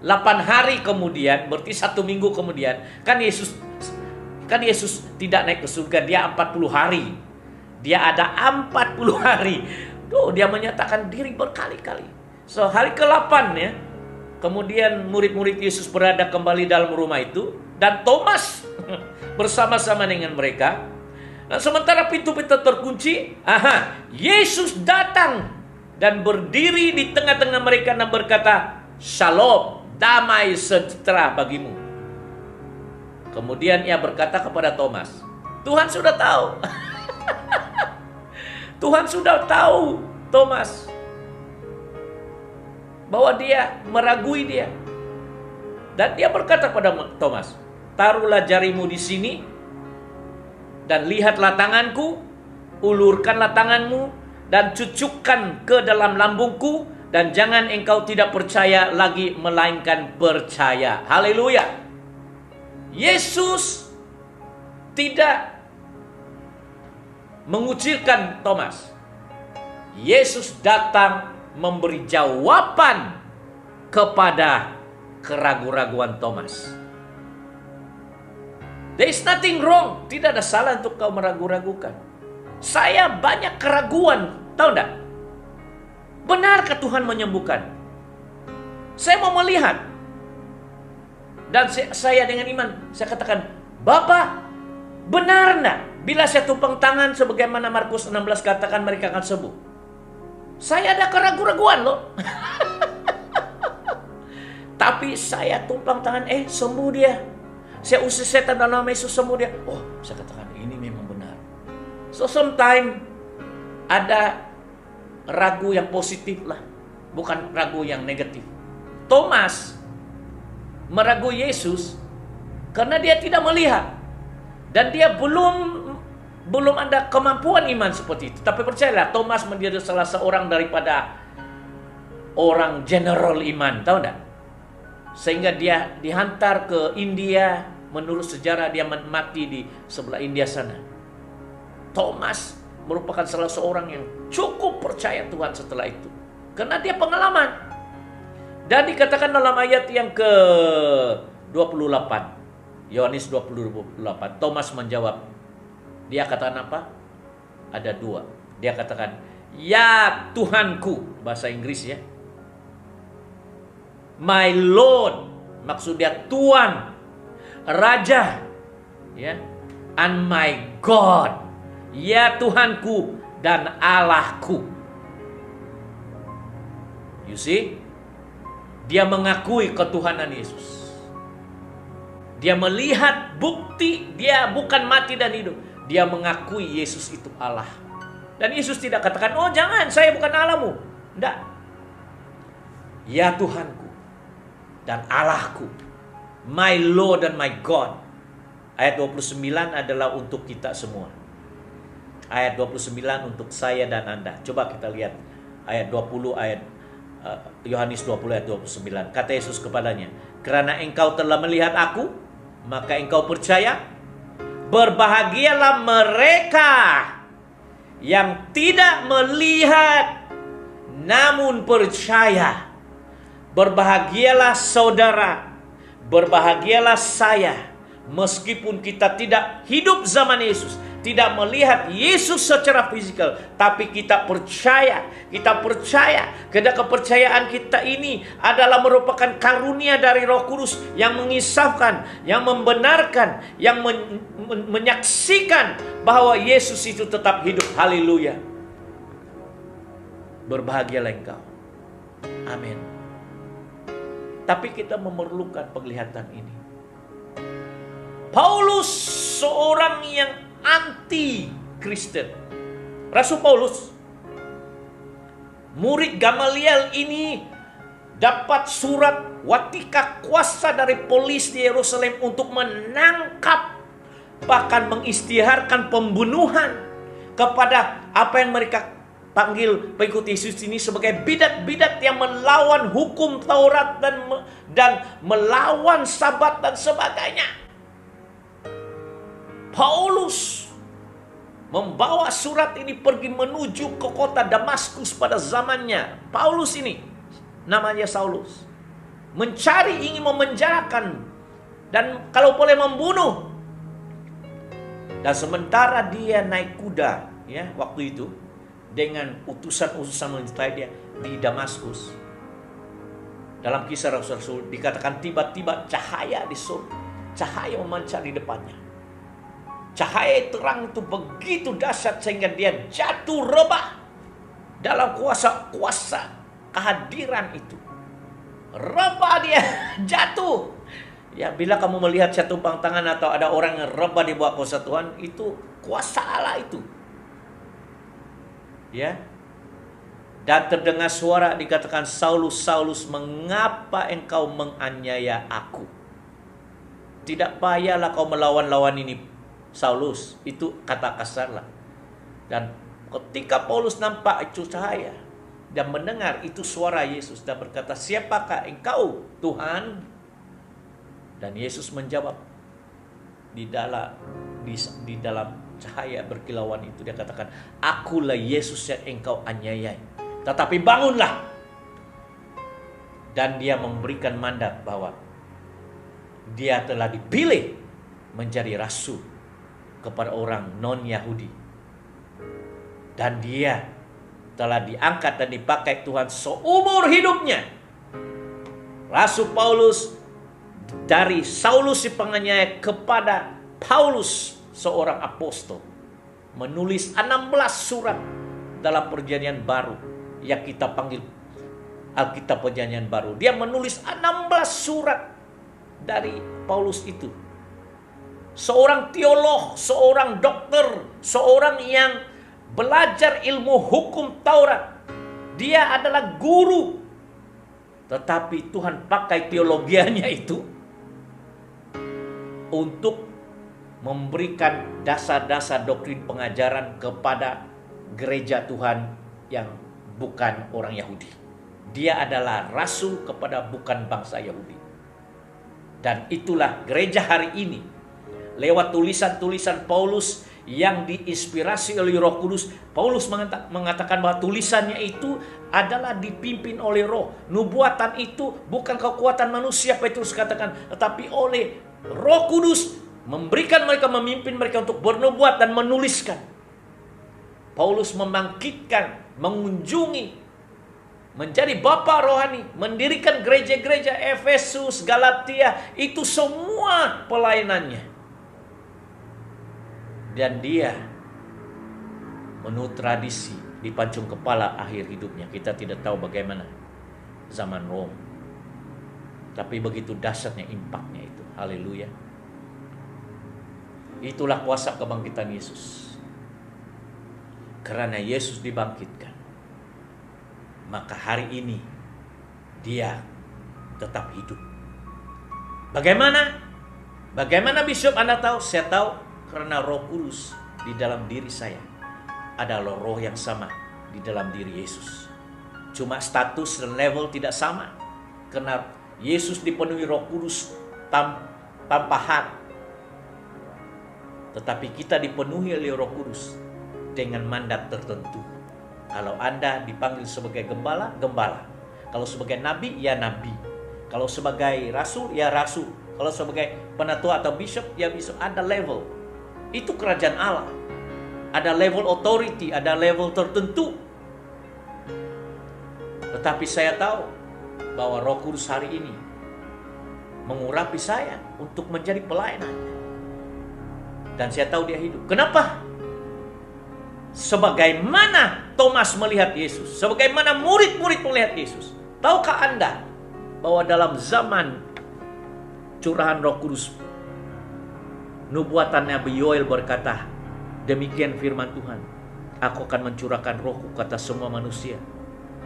8 hari kemudian, berarti 1 minggu kemudian, kan Yesus tidak naik ke surga, dia 40 hari. Dia ada 40 hari. Dia menyatakan diri berkali-kali. So hari ke-8 ya, kemudian murid-murid Yesus berada kembali dalam rumah itu, dan Thomas bersama-sama dengan mereka. Nah, sementara pintu-pintu terkunci, Yesus datang dan berdiri di tengah-tengah mereka dan berkata, "Shalom, damai sejahtera bagimu." Kemudian ia berkata kepada Thomas, Tuhan sudah tahu. Tuhan sudah tahu Thomas bahwa dia meragui dia. Dan dia berkata pada Thomas, taruhlah jarimu di sini dan lihatlah tanganku, ulurkanlah tanganmu dan cucukkan ke dalam lambungku, dan jangan engkau tidak percaya lagi melainkan percaya. Haleluya. Yesus tidak mengucilkan Thomas. Yesus datang memberi jawaban kepada keraguan-raguan Thomas. There is nothing wrong. Tidak ada salah untuk kau meragu-ragukan. Saya banyak keraguan, tahu enggak? Benarkah Tuhan menyembuhkan? Saya mau melihat. Dan saya dengan iman, saya katakan, Bapak, benar enggak? Bila saya tumpang tangan sebagaimana Markus 16 katakan, mereka akan sembuh. Saya ada keraguan-raguan loh. Tapi saya tumpang tangan, sembuh dia. Saya usir setan dalam nama Yesus, sembuh dia. Oh, saya katakan ini memang benar. So sometimes ada ragu yang positif lah, bukan ragu yang negatif. Thomas meragu Yesus karena dia tidak melihat, dan dia belum ada kemampuan iman seperti itu. Tapi percayalah, Thomas menjadi salah seorang daripada orang general iman, tahu enggak? sehingga dia dihantar ke India. Menurut sejarah dia mati di sebelah India sana. Thomas merupakan salah seorang yang cukup percaya Tuhan setelah itu, karena dia pengalaman. Dan dikatakan dalam ayat yang ke-28, Yohanes 28, Thomas menjawab. Dia katakan apa? Ada dua. Dia katakan, "Ya Tuhanku," bahasa Inggris ya. "My Lord," maksud dia Tuhan, Raja, ya. "And my God," ya Tuhanku dan Allahku. You see? Dia mengakui ketuhanan Yesus. Dia melihat bukti dia bukan mati dan hidup. Dia mengakui Yesus itu Allah. Dan Yesus tidak katakan, "Oh jangan, saya bukan Allahmu." Tidak. Ya Tuhanku dan Allahku. My Lord and my God. Ayat 29 adalah untuk kita semua. Ayat 29 untuk saya dan Anda. Coba kita lihat ayat 20, Yohanes 20 ayat 29. Kata Yesus kepadanya, "Karena engkau telah melihat aku, maka engkau percaya. Berbahagialah mereka yang tidak melihat namun percaya. Berbahagialah saudara, berbahagialah saya, meskipun kita tidak hidup zaman Yesus, tidak melihat Yesus secara fisikal, tapi kita percaya karena kepercayaan kita ini adalah merupakan karunia dari Roh Kudus yang mengisahkan, yang membenarkan, yang menyaksikan bahwa Yesus itu tetap hidup. Haleluya. Berbahagialah engkau. Amin. Tapi kita memerlukan penglihatan ini. Paulus seorang yang anti-Kristen. Rasul Paulus, murid Gamaliel ini dapat surat watika kuasa dari polis di Yerusalem untuk menangkap, bahkan mengisytiharkan pembunuhan kepada apa yang mereka panggil pengikut Yesus ini sebagai bidat-bidat yang melawan hukum Taurat dan melawan Sabat dan sebagainya. Paulus membawa surat ini pergi menuju ke kota Damaskus pada zamannya. Paulus ini namanya Saulus, ingin memenjarakan dan kalau boleh membunuh. Dan sementara dia naik kuda ya waktu itu dengan utusan-utusan menyertai dia di Damaskus. Dalam kisah Rasul-Rasul dikatakan tiba-tiba cahaya di surga, cahaya memancar di depannya. Cahaya terang itu begitu dahsyat sehingga dia jatuh rebah dalam kuasa kehadiran itu. Rebah dia jatuh. Ya, bila kamu melihat satu tangan atau ada orang yang rebah di bawah kuasa Tuhan, itu kuasa Allah itu. Ya. Dan terdengar suara dikatakan, "Saulus, Saulus, mengapa engkau menganiaya aku? Tidak payahlah kau melawan-lawan ini, Saulus." Itu kata kasarlah. Dan ketika Paulus nampak itu cahaya dan mendengar itu suara Yesus dan berkata, "Siapakah engkau, Tuhan?" Dan Yesus menjawab di dalam cahaya berkilauan itu, dia katakan, "Akulah Yesus yang engkau aniayai. Tetapi bangunlah." Dan dia memberikan mandat bahwa dia telah dipilih menjadi rasul kepada orang non-Yahudi. Dan dia telah diangkat dan dipakai Tuhan seumur hidupnya. Rasul Paulus dari Saulus si penganiaya kepada Paulus seorang apostol menulis 16 surat dalam perjanjian baru yang kita panggil Alkitab Perjanjian Baru. Dia menulis 16 surat dari Paulus itu. Seorang teolog, seorang dokter, seorang yang belajar ilmu hukum Taurat. Dia adalah guru. Tetapi Tuhan pakai teologianya itu untuk memberikan dasar-dasar doktrin pengajaran kepada gereja Tuhan yang bukan orang Yahudi. Dia adalah rasul kepada bukan bangsa Yahudi. Dan itulah gereja hari ini. Lewat tulisan-tulisan Paulus yang diinspirasi oleh Roh Kudus, Paulus mengatakan bahwa tulisannya itu adalah dipimpin oleh Roh. Nubuatan itu bukan kekuatan manusia, Petrus katakan, tetapi oleh Roh Kudus memberikan mereka, memimpin mereka untuk bernubuat dan menuliskan. Paulus membangkitkan, mengunjungi, menjadi bapa rohani, mendirikan gereja-gereja Efesus, Galatia, itu semua pelayanannya. Dan dia menurut tradisi di pancung kepala akhir hidupnya. Kita tidak tahu bagaimana zaman Rom, tapi begitu dahsyatnya impaknya itu. Haleluya. Itulah kuasa kebangkitan Yesus. Karena Yesus dibangkitkan, maka hari ini dia tetap hidup. Bagaimana? Bagaimana Bishop Anda tahu? Saya tahu karena Roh Kudus di dalam diri saya adalah roh yang sama di dalam diri Yesus. Cuma status dan level tidak sama. Karena Yesus dipenuhi Roh Kudus tanpa had. Tetapi kita dipenuhi oleh Roh Kudus dengan mandat tertentu. Kalau Anda dipanggil sebagai gembala, gembala. Kalau sebagai nabi, ya nabi. Kalau sebagai rasul, ya rasul. Kalau sebagai penatua atau bishop, ya bishop. Ada level. Itu kerajaan Allah. Ada level authority, ada level tertentu. Tetapi saya tahu bahwa Roh Kudus hari ini mengurapi saya untuk menjadi pelayanan. Dan saya tahu dia hidup. Kenapa? Sebagaimana Thomas melihat Yesus, sebagaimana murid-murid melihat Yesus. Tahukah Anda bahwa dalam zaman curahan Roh Kudus, nubuatan Nabi Yoel berkata, demikian firman Tuhan, aku akan mencurahkan rohku ke atas semua manusia.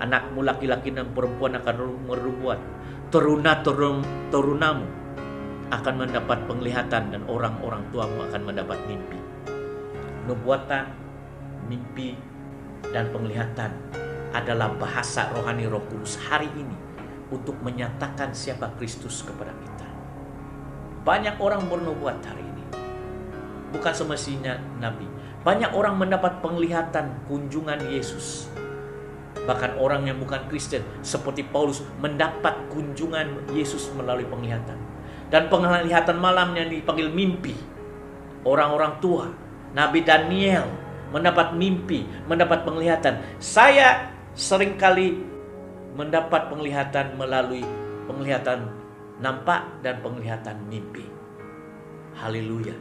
Anakmu laki-laki dan perempuan akan bernubuat. Terunamu akan mendapat penglihatan dan orang-orang tuamu akan mendapat mimpi. Nubuatan, mimpi, dan penglihatan adalah bahasa rohani Roh Kudus hari ini untuk menyatakan siapa Kristus kepada kita. Banyak orang bernubuat hari ini, bukan semestinya nabi. Banyak orang mendapat penglihatan kunjungan Yesus. Bahkan orang yang bukan Kristen seperti Paulus mendapat kunjungan Yesus melalui penglihatan. Dan penglihatan malam yang dipanggil mimpi. Orang-orang tua, Nabi Daniel mendapat mimpi, mendapat penglihatan. Saya seringkali mendapat penglihatan melalui penglihatan nampak dan penglihatan mimpi. Haleluya.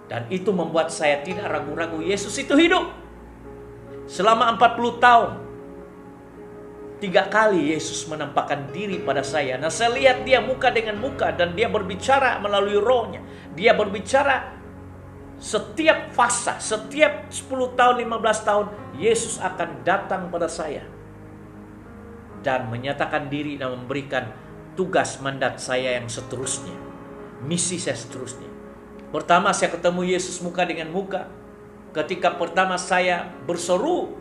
Dan itu membuat saya tidak ragu-ragu Yesus itu hidup. Selama 40 tahun 3 kali Yesus menampakkan diri pada saya. Nah, saya lihat dia muka dengan muka dan dia berbicara melalui rohnya. Dia berbicara setiap fasa, setiap 10 tahun, 15 tahun, Yesus akan datang pada saya dan menyatakan diri dan memberikan tugas mandat saya yang seterusnya, misi saya seterusnya. Pertama saya ketemu Yesus muka dengan muka ketika pertama saya berseru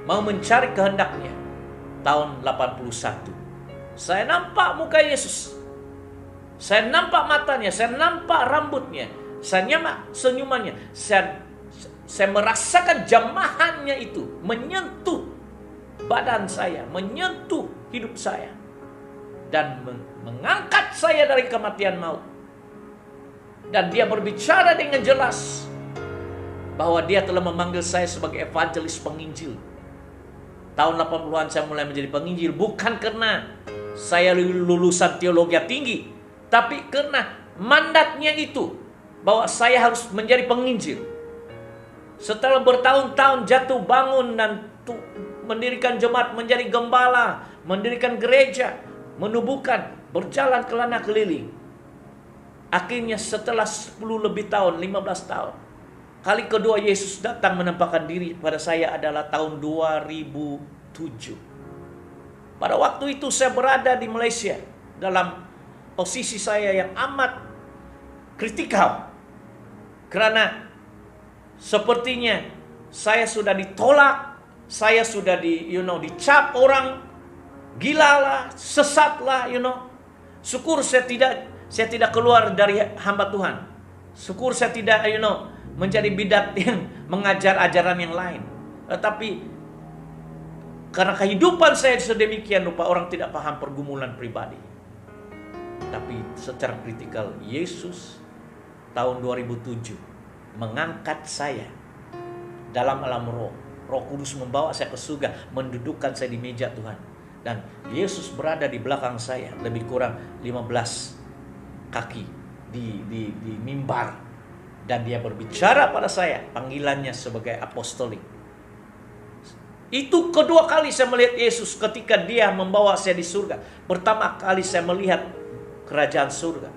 mau mencari kehendaknya tahun 81. Saya nampak muka Yesus, saya nampak matanya, saya nampak rambutnya, saya nyamak senyumannya, saya merasakan jamahannya itu menyentuh badan saya, menyentuh hidup saya dan mengangkat saya dari kematian maut. Dan dia berbicara dengan jelas bahwa dia telah memanggil saya sebagai evangelis penginjil. Tahun 80-an saya mulai menjadi penginjil, bukan karena saya lulusan teologi tinggi, tapi karena mandatnya itu bahwa saya harus menjadi penginjil. Setelah bertahun-tahun jatuh bangun dan mendirikan jemaat, menjadi gembala, mendirikan gereja, menubuhkan, berjalan kelana keliling. Akhirnya setelah 10 lebih tahun, 15 tahun, kali kedua Yesus datang menampakkan diri pada saya adalah tahun 2007. Pada waktu itu saya berada di Malaysia dalam posisi saya yang amat kritikal. Karena sepertinya saya sudah ditolak, saya sudah dicap orang gila lah, sesat lah, Syukur saya tidak keluar dari hamba Tuhan. Syukur saya tidak menjadi bidat yang mengajar ajaran yang lain. Tetapi karena kehidupan saya sedemikian rupa, orang tidak paham pergumulan pribadi. Tapi secara kritikal, Yesus tahun 2007 mengangkat saya dalam alam roh. Roh Kudus membawa saya ke surga, mendudukkan saya di meja Tuhan. Dan Yesus berada di belakang saya, lebih kurang 15 kaki di mimbar. Dan dia berbicara pada saya, panggilannya sebagai apostolik. Itu kedua kali saya melihat Yesus ketika dia membawa saya di surga. Pertama kali saya melihat kerajaan surga,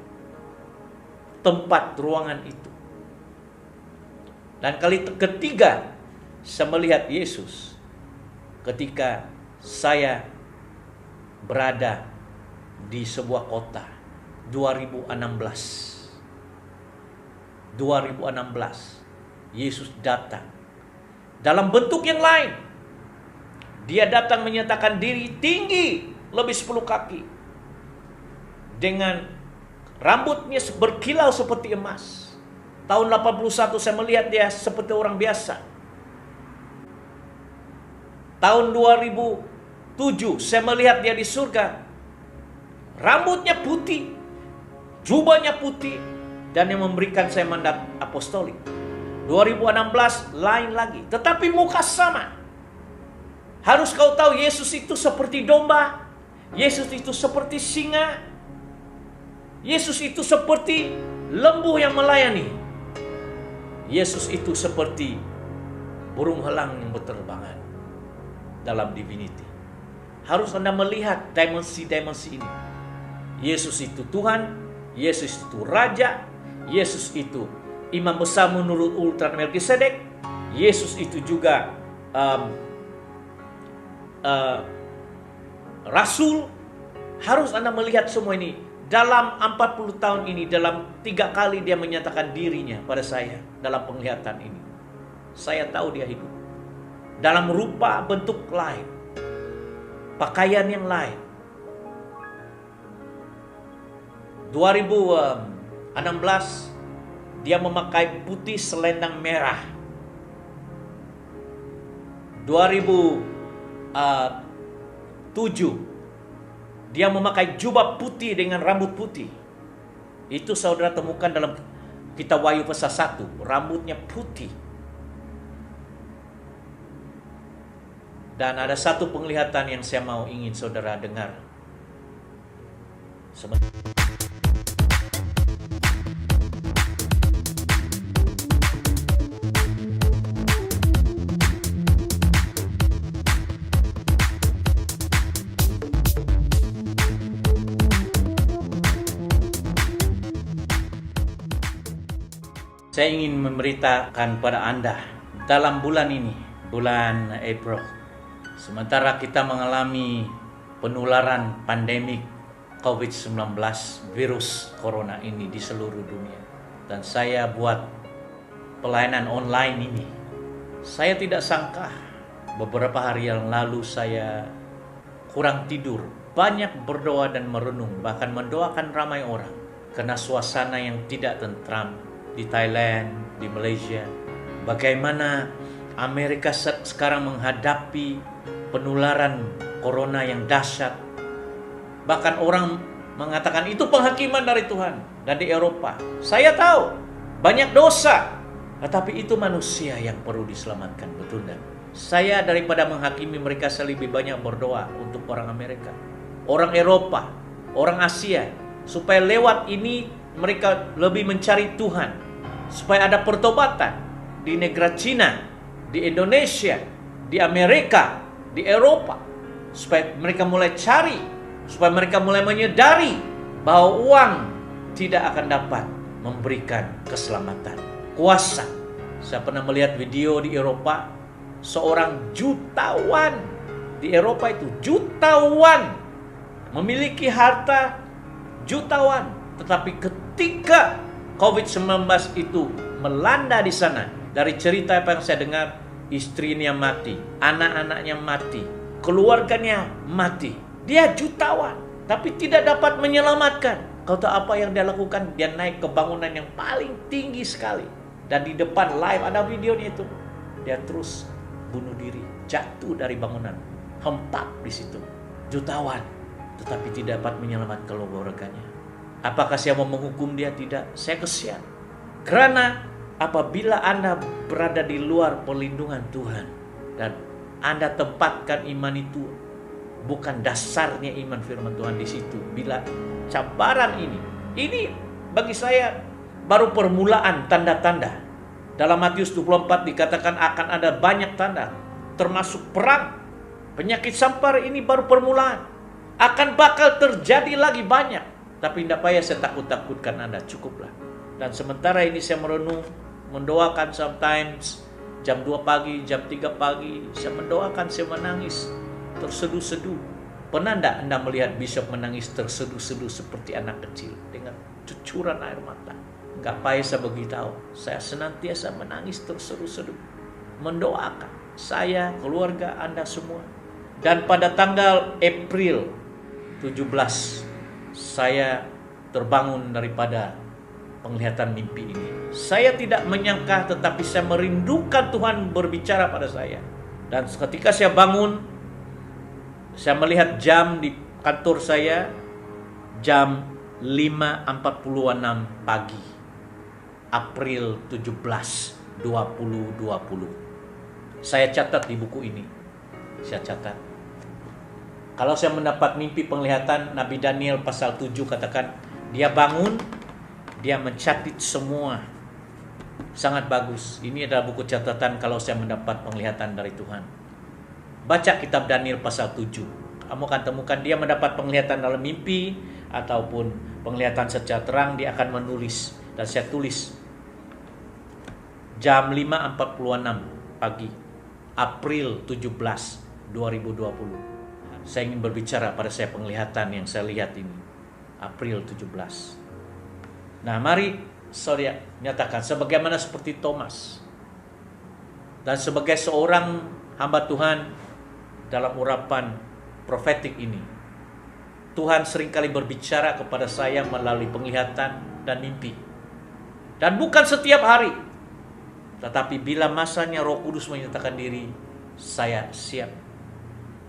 tempat ruangan itu. Dan kali ketiga saya melihat Yesus ketika saya berada di sebuah kota 2016. Yesus datang dalam bentuk yang lain. Dia datang menyatakan diri tinggi lebih 10 kaki, dengan rambutnya berkilau seperti emas. Tahun 81 saya melihat dia seperti orang biasa. Tahun 2007 saya melihat dia di surga. Rambutnya putih, jubahnya putih, dan yang memberikan saya mandat apostolik. 2016 lain lagi, tetapi muka sama. Harus kau tahu, Yesus itu seperti domba, Yesus itu seperti singa, Yesus itu seperti lembu yang melayani, Yesus itu seperti burung elang yang berterbangan dalam divinity. Harus Anda melihat dimensi-dimensi ini. Yesus itu Tuhan, Yesus itu Raja, Yesus itu Imam Besar menurut urutan Melkisedek, Yesus itu juga Rasul. Harus Anda melihat semua ini. Dalam 40 tahun ini, dalam 3 kali dia menyatakan dirinya pada saya dalam penglihatan ini. Saya tahu dia hidup dalam rupa bentuk lain, pakaian yang lain. 2016 dia memakai putih selendang merah. 2007 dia memakai jubah putih dengan rambut putih. Itu saudara temukan dalam kitab Wahyu pasal 1, rambutnya putih. Dan ada satu penglihatan yang saya ingin saudara dengar. Saya ingin memberitakan pada Anda dalam bulan ini, bulan April, sementara kita mengalami penularan pandemik COVID-19, virus corona ini di seluruh dunia. Dan saya buat pelayanan online ini. Saya tidak sangka beberapa hari yang lalu saya kurang tidur, banyak berdoa dan merenung, bahkan mendoakan ramai orang karena suasana yang tidak tentram di Thailand, di Malaysia. Bagaimana Amerika sekarang menghadapi penularan corona yang dahsyat. Bahkan orang mengatakan itu penghakiman dari Tuhan. Dan di Eropa, saya tahu banyak dosa, tetapi itu manusia yang perlu diselamatkan, betul dan? Saya daripada menghakimi mereka, saya lebih banyak berdoa untuk orang Amerika, orang Eropa, orang Asia, supaya lewat ini mereka lebih mencari Tuhan, supaya ada pertobatan di negara Cina, di Indonesia, di Amerika, di Eropa, supaya mereka mulai cari, supaya mereka mulai menyadari bahwa uang tidak akan dapat memberikan keselamatan, kuasa. Saya pernah melihat video di Eropa, seorang jutawan di Eropa itu jutawan, memiliki harta jutawan, tetapi ketika COVID-19 itu melanda di sana, dari cerita apa yang saya dengar, istrinya mati, anak-anaknya mati, keluarganya mati. Dia jutawan, tapi tidak dapat menyelamatkan. Kau tahu apa yang dia lakukan? Dia naik ke bangunan yang paling tinggi sekali. Dan di depan live ada videonya itu. Dia terus bunuh diri, jatuh dari bangunan, hempap di situ. Jutawan, tetapi tidak dapat menyelamatkan keluarganya. Apakah saya mau menghukum dia? Tidak. Saya kesian. Karena apabila Anda berada di luar perlindungan Tuhan dan Anda tempatkan iman itu bukan dasarnya iman firman Tuhan di situ. Bila cabaran ini bagi saya baru permulaan tanda-tanda. Dalam Matius 24 dikatakan akan ada banyak tanda, termasuk perang. Penyakit sampar ini baru permulaan. Akan bakal terjadi lagi banyak. Tapi tidak payah saya takut-takutkan Anda, cukuplah. Dan sementara ini saya merenung, mendoakan sometimes jam 2 pagi, jam 3 pagi, saya mendoakan, saya menangis, terseduh-seduh. Pernah tidak Anda melihat bishop menangis terseduh-seduh seperti anak kecil dengan cucuran air mata? Enggak payah saya beritahu, saya senantiasa menangis terseduh-seduh, mendoakan saya, keluarga Anda semua. Dan pada tanggal April 17, saya terbangun daripada penglihatan mimpi ini. Saya tidak menyangka, tetapi saya merindukan Tuhan berbicara pada saya. Dan ketika saya bangun, saya melihat jam di kantor saya, jam 5.46 pagi, April 17, 2020. Saya catat di buku ini. Saya catat. Kalau saya mendapat mimpi penglihatan, Nabi Daniel pasal 7 katakan, dia bangun, dia mencatat semua. Sangat bagus. Ini adalah buku catatan kalau saya mendapat penglihatan dari Tuhan. Baca kitab Daniel pasal 7. Kamu akan temukan dia mendapat penglihatan dalam mimpi ataupun penglihatan secara terang, dia akan menulis. Dan saya tulis jam 5.46 pagi, April 17, 2020. Saya ingin berbicara pada saya penglihatan yang saya lihat ini, April 17. Nah, mari saudara nyatakan sebagaimana seperti Thomas dan sebagai seorang hamba Tuhan dalam urapan profetik ini, Tuhan seringkali berbicara kepada saya melalui penglihatan dan mimpi. Dan bukan setiap hari, tetapi bila masanya Roh Kudus menyatakan diri, saya siap.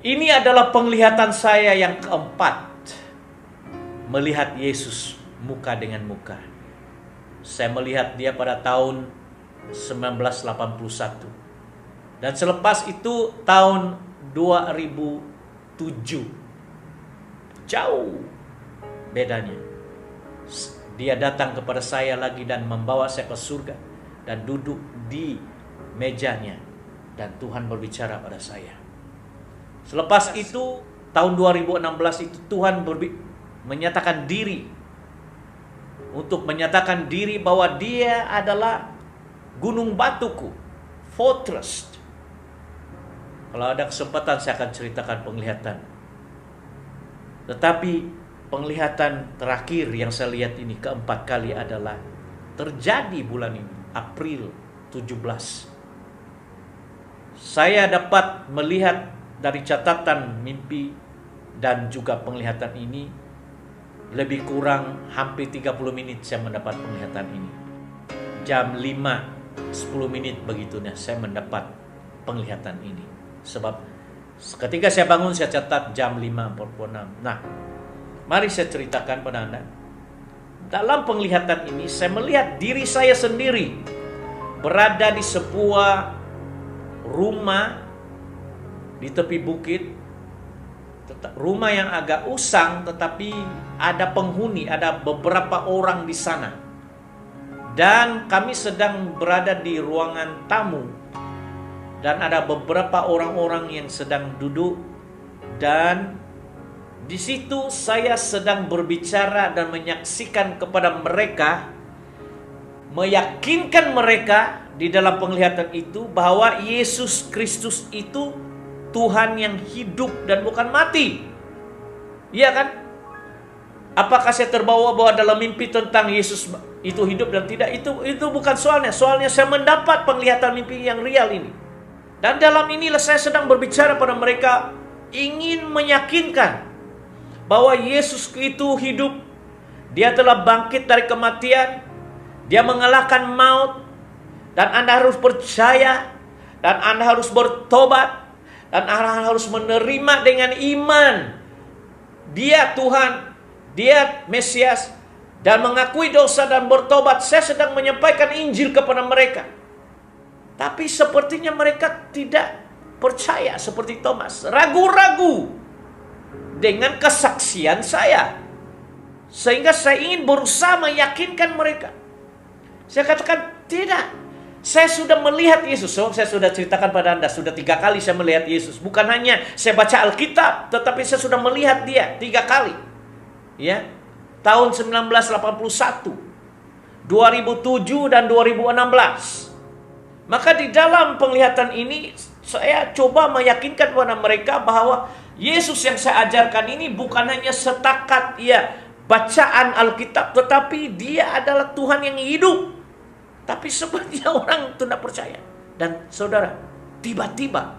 Ini adalah penglihatan saya yang keempat, melihat Yesus muka dengan muka. Saya melihat dia pada tahun 1981. Dan selepas itu tahun 2007. Jauh bedanya. Dia datang kepada saya lagi dan membawa saya ke surga dan duduk di mejanya, dan Tuhan berbicara pada saya. Selepas itu tahun 2016 itu Tuhan menyatakan diri, untuk menyatakan diri bahwa dia adalah gunung batuku, fortress. Kalau ada kesempatan saya akan ceritakan penglihatan. Tetapi penglihatan terakhir yang saya lihat ini keempat kali adalah terjadi bulan ini, April 17. Saya dapat melihat dari catatan mimpi dan juga penglihatan ini, lebih kurang hampir 30 menit saya mendapat penglihatan ini. Jam 5.10 menit begitunya saya mendapat penglihatan ini. Sebab ketika saya bangun saya catat jam 5.46. Nah, mari saya ceritakan pada Anda. Dalam penglihatan ini saya melihat diri saya sendiri berada di sebuah rumah di tepi bukit. Rumah yang agak usang, tetapi ada penghuni, ada beberapa orang di sana. Dan kami sedang berada di ruangan tamu. Dan ada beberapa orang-orang yang sedang duduk. Dan di situ saya sedang berbicara dan menyaksikan kepada mereka, meyakinkan mereka di dalam penglihatan itu bahwa Yesus Kristus itu Tuhan yang hidup dan bukan mati. Iya kan? Apakah saya terbawa bahwa dalam mimpi tentang Yesus itu hidup dan tidak? Itu bukan soalnya. Soalnya saya mendapat penglihatan mimpi yang real ini. Dan dalam inilah saya sedang berbicara pada mereka, ingin meyakinkan bahwa Yesus itu hidup. Dia telah bangkit dari kematian. Dia mengalahkan maut. Dan Anda harus percaya. Dan Anda harus bertobat. Dan Anda harus menerima dengan iman. Dia Tuhan. Dia Mesias. Dan mengakui dosa dan bertobat. Saya sedang menyampaikan Injil kepada mereka. Tapi sepertinya mereka tidak percaya seperti Thomas. Ragu-ragu dengan kesaksian saya. Sehingga saya ingin berusaha meyakinkan mereka. Saya katakan, tidak. Saya sudah melihat Yesus. Saya sudah ceritakan pada Anda. Sudah 3 kali saya melihat Yesus. Bukan hanya saya baca Alkitab. Tetapi saya sudah melihat dia 3 kali. Ya, tahun 1981. 2007 dan 2016. Maka di dalam penglihatan ini saya coba meyakinkan kepada mereka bahwa Yesus yang saya ajarkan ini bukan hanya setakat bacaan Alkitab, tetapi dia adalah Tuhan yang hidup. Tapi sepertinya orang tidak percaya. Dan saudara, tiba-tiba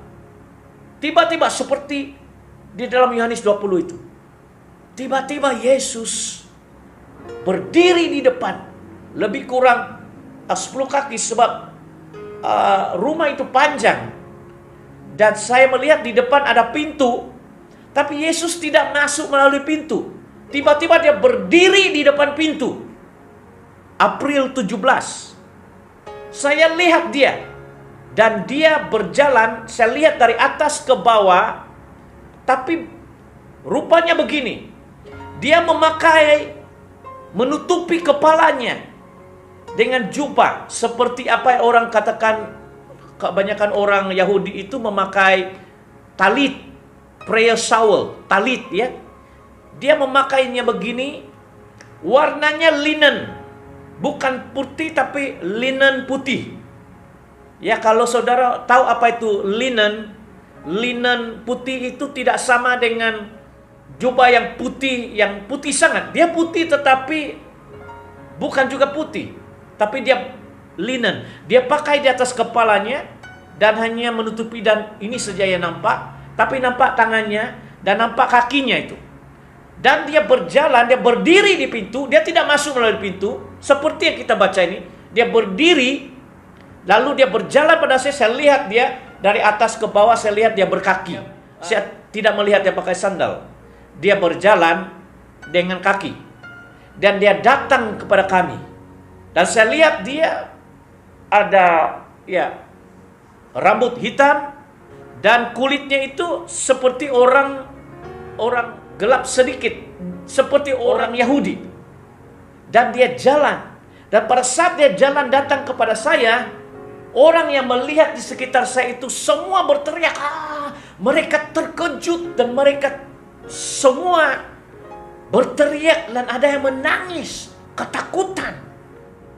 seperti di dalam Yohanes 20 itu. Tiba-tiba Yesus berdiri di depan. Lebih kurang 10 kaki sebab rumah itu panjang. Dan saya melihat di depan ada pintu. Tapi Yesus tidak masuk melalui pintu. Tiba-tiba dia berdiri di depan pintu. April 17. Saya lihat dia. Dan dia berjalan. Saya lihat dari atas ke bawah. Tapi rupanya begini. Dia menutupi kepalanya dengan jubah, seperti apa yang orang katakan, kebanyakan orang Yahudi itu memakai talit, prayer shawl, talit ya. Dia memakainya begini, warnanya linen, bukan putih tapi linen putih. Ya, kalau saudara tahu apa itu linen putih itu tidak sama dengan jubah yang putih sangat. Dia putih tetapi bukan juga putih. Tapi dia linen. Dia pakai di atas kepalanya dan hanya menutupi, dan ini saja yang nampak. Tapi nampak tangannya dan nampak kakinya itu. Dan dia berjalan, dia berdiri di pintu. Dia tidak masuk melalui pintu. Seperti yang kita baca ini. Dia berdiri. Lalu dia berjalan pada saya lihat dia dari atas ke bawah, saya lihat dia berkaki. Saya tidak melihat dia pakai sandal. Dia berjalan dengan kaki. Dan dia datang kepada kami. Dan saya lihat dia ada rambut hitam dan kulitnya itu seperti orang gelap sedikit, seperti orang Yahudi. Dan dia jalan. Dan pada saat dia jalan datang kepada saya, orang yang melihat di sekitar saya itu semua berteriak. Mereka terkejut dan mereka semua berteriak dan ada yang menangis, ketakutan.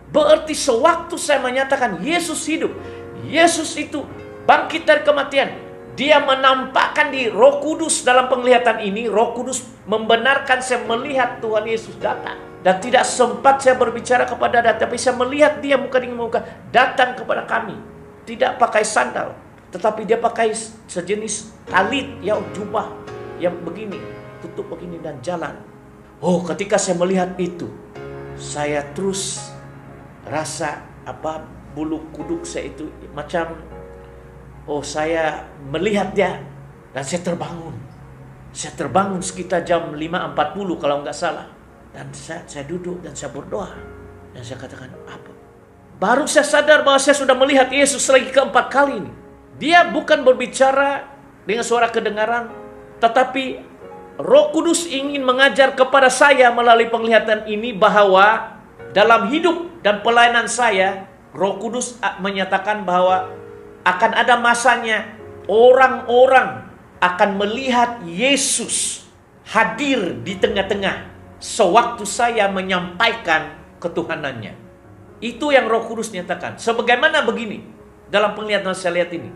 Berarti sewaktu saya menyatakan Yesus hidup, Yesus itu bangkit dari kematian, dia menampakkan di Roh Kudus dalam penglihatan ini. Roh Kudus membenarkan saya melihat Tuhan Yesus datang. Dan tidak sempat saya berbicara kepada dia, tapi saya melihat dia muka dengan muka datang kepada kami. Tidak pakai sandal, tetapi dia pakai sejenis talit, jubah yang begini, tutup begini dan jalan. Oh, ketika saya melihat itu, saya terus rasa bulu kuduk saya itu macam, saya melihat dia dan saya terbangun. Saya terbangun sekitar jam 5.40 kalau nggak salah. Dan saya duduk dan saya berdoa. Dan saya katakan, apa? Baru saya sadar bahwa saya sudah melihat Yesus lagi keempat kali ini. Dia bukan berbicara dengan suara kedengaran, tetapi Roh Kudus ingin mengajar kepada saya melalui penglihatan ini bahwa dalam hidup dan pelayanan saya, Roh Kudus menyatakan bahwa akan ada masanya orang-orang akan melihat Yesus hadir di tengah-tengah sewaktu saya menyampaikan ketuhanannya. Itu yang Roh Kudus nyatakan. Sebagaimana begini dalam penglihatan saya lihat ini.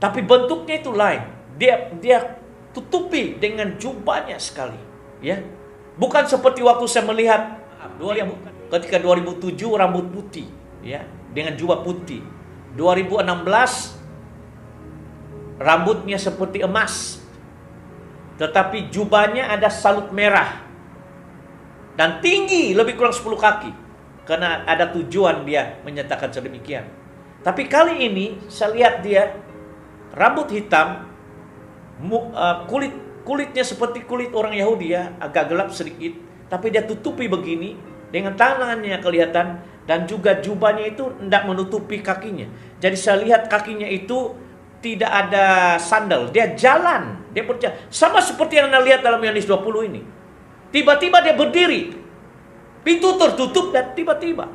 Tapi bentuknya itu lain. Dia tutupi dengan jubahnya sekali, ya. Bukan seperti waktu saya melihat ketika 2007 rambut putih, ya, dengan jubah putih. 2016 rambutnya seperti emas. Tetapi jubahnya ada salut merah. Dan tinggi lebih kurang 10 kaki. Karena ada tujuan dia menyatakan sedemikian. Tapi kali ini saya lihat dia rambut hitam, kulitnya seperti kulit orang Yahudi ya, agak gelap sedikit, tapi dia tutupi begini dengan tangannya kelihatan, dan juga jubahnya itu tidak menutupi kakinya. Jadi saya lihat kakinya itu tidak ada sandal, dia jalan, dia berjalan sama seperti yang Anda lihat dalam Yohanes 20 ini. Tiba-tiba dia berdiri, pintu tertutup, dan tiba-tiba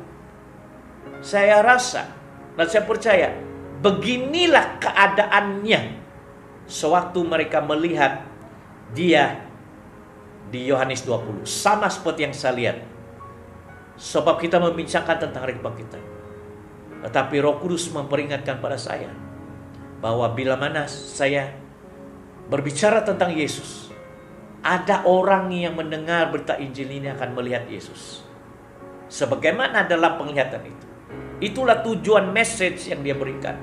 saya rasa dan saya percaya beginilah keadaannya sewaktu mereka melihat dia di Yohanes 20. Sama seperti yang saya lihat. Sebab kita membincangkan tentang hari kebangkitan. Tetapi Roh Kudus memperingatkan pada saya bahwa bila mana saya berbicara tentang Yesus, ada orang yang mendengar berita Injil ini akan melihat Yesus. Sebagaimana dalam penglihatan itu. Itulah tujuan message yang dia berikan.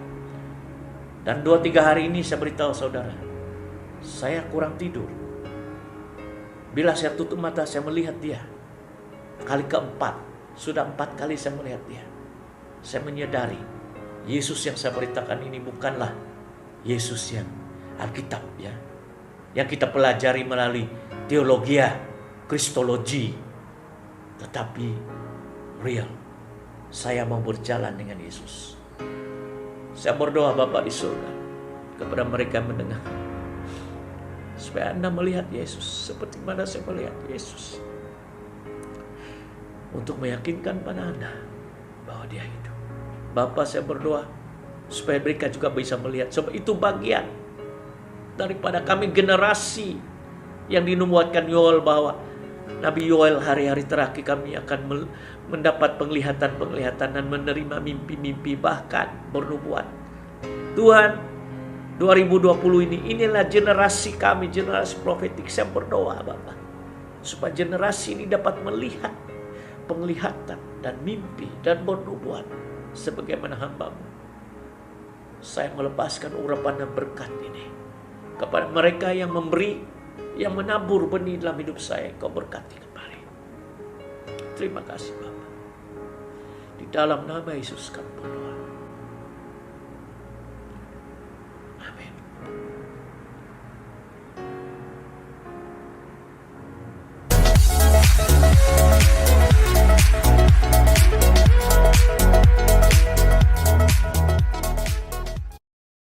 Dan 2-3 hari ini saya beritahu saudara, saya kurang tidur. Bila saya tutup mata, saya melihat dia. Kali keempat, sudah 4 kali saya melihat dia. Saya menyadari, Yesus yang saya beritakan ini bukanlah Yesus yang Alkitab ya, yang kita pelajari melalui teologi, kristologi, tetapi real. Saya mau berjalan dengan Yesus. Saya berdoa Bapa di surga kepada mereka yang mendengar, supaya Anda melihat Yesus seperti mana saya melihat Yesus, untuk meyakinkan pada Anda bahwa dia hidup. Bapa, saya berdoa supaya mereka juga bisa melihat, sebab itu bagian daripada kami generasi yang dinubuatkan Yoel, bahwa Nabi Yoel hari-hari terakhir kami akan mendapat penglihatan-penglihatan dan menerima mimpi-mimpi, bahkan bernubuat. Tuhan, 2020 inilah generasi kami, generasi profetik. Saya berdoa Bapa, supaya generasi ini dapat melihat penglihatan dan mimpi dan bernubuat sebagaimana hamba-Mu. Saya melepaskan urapan dan berkat ini kepada mereka yang memberi, yang menabur benih dalam hidup saya. Kau berkati kembali. Terima kasih Bapa. Di dalam nama Yesus kami berdoa.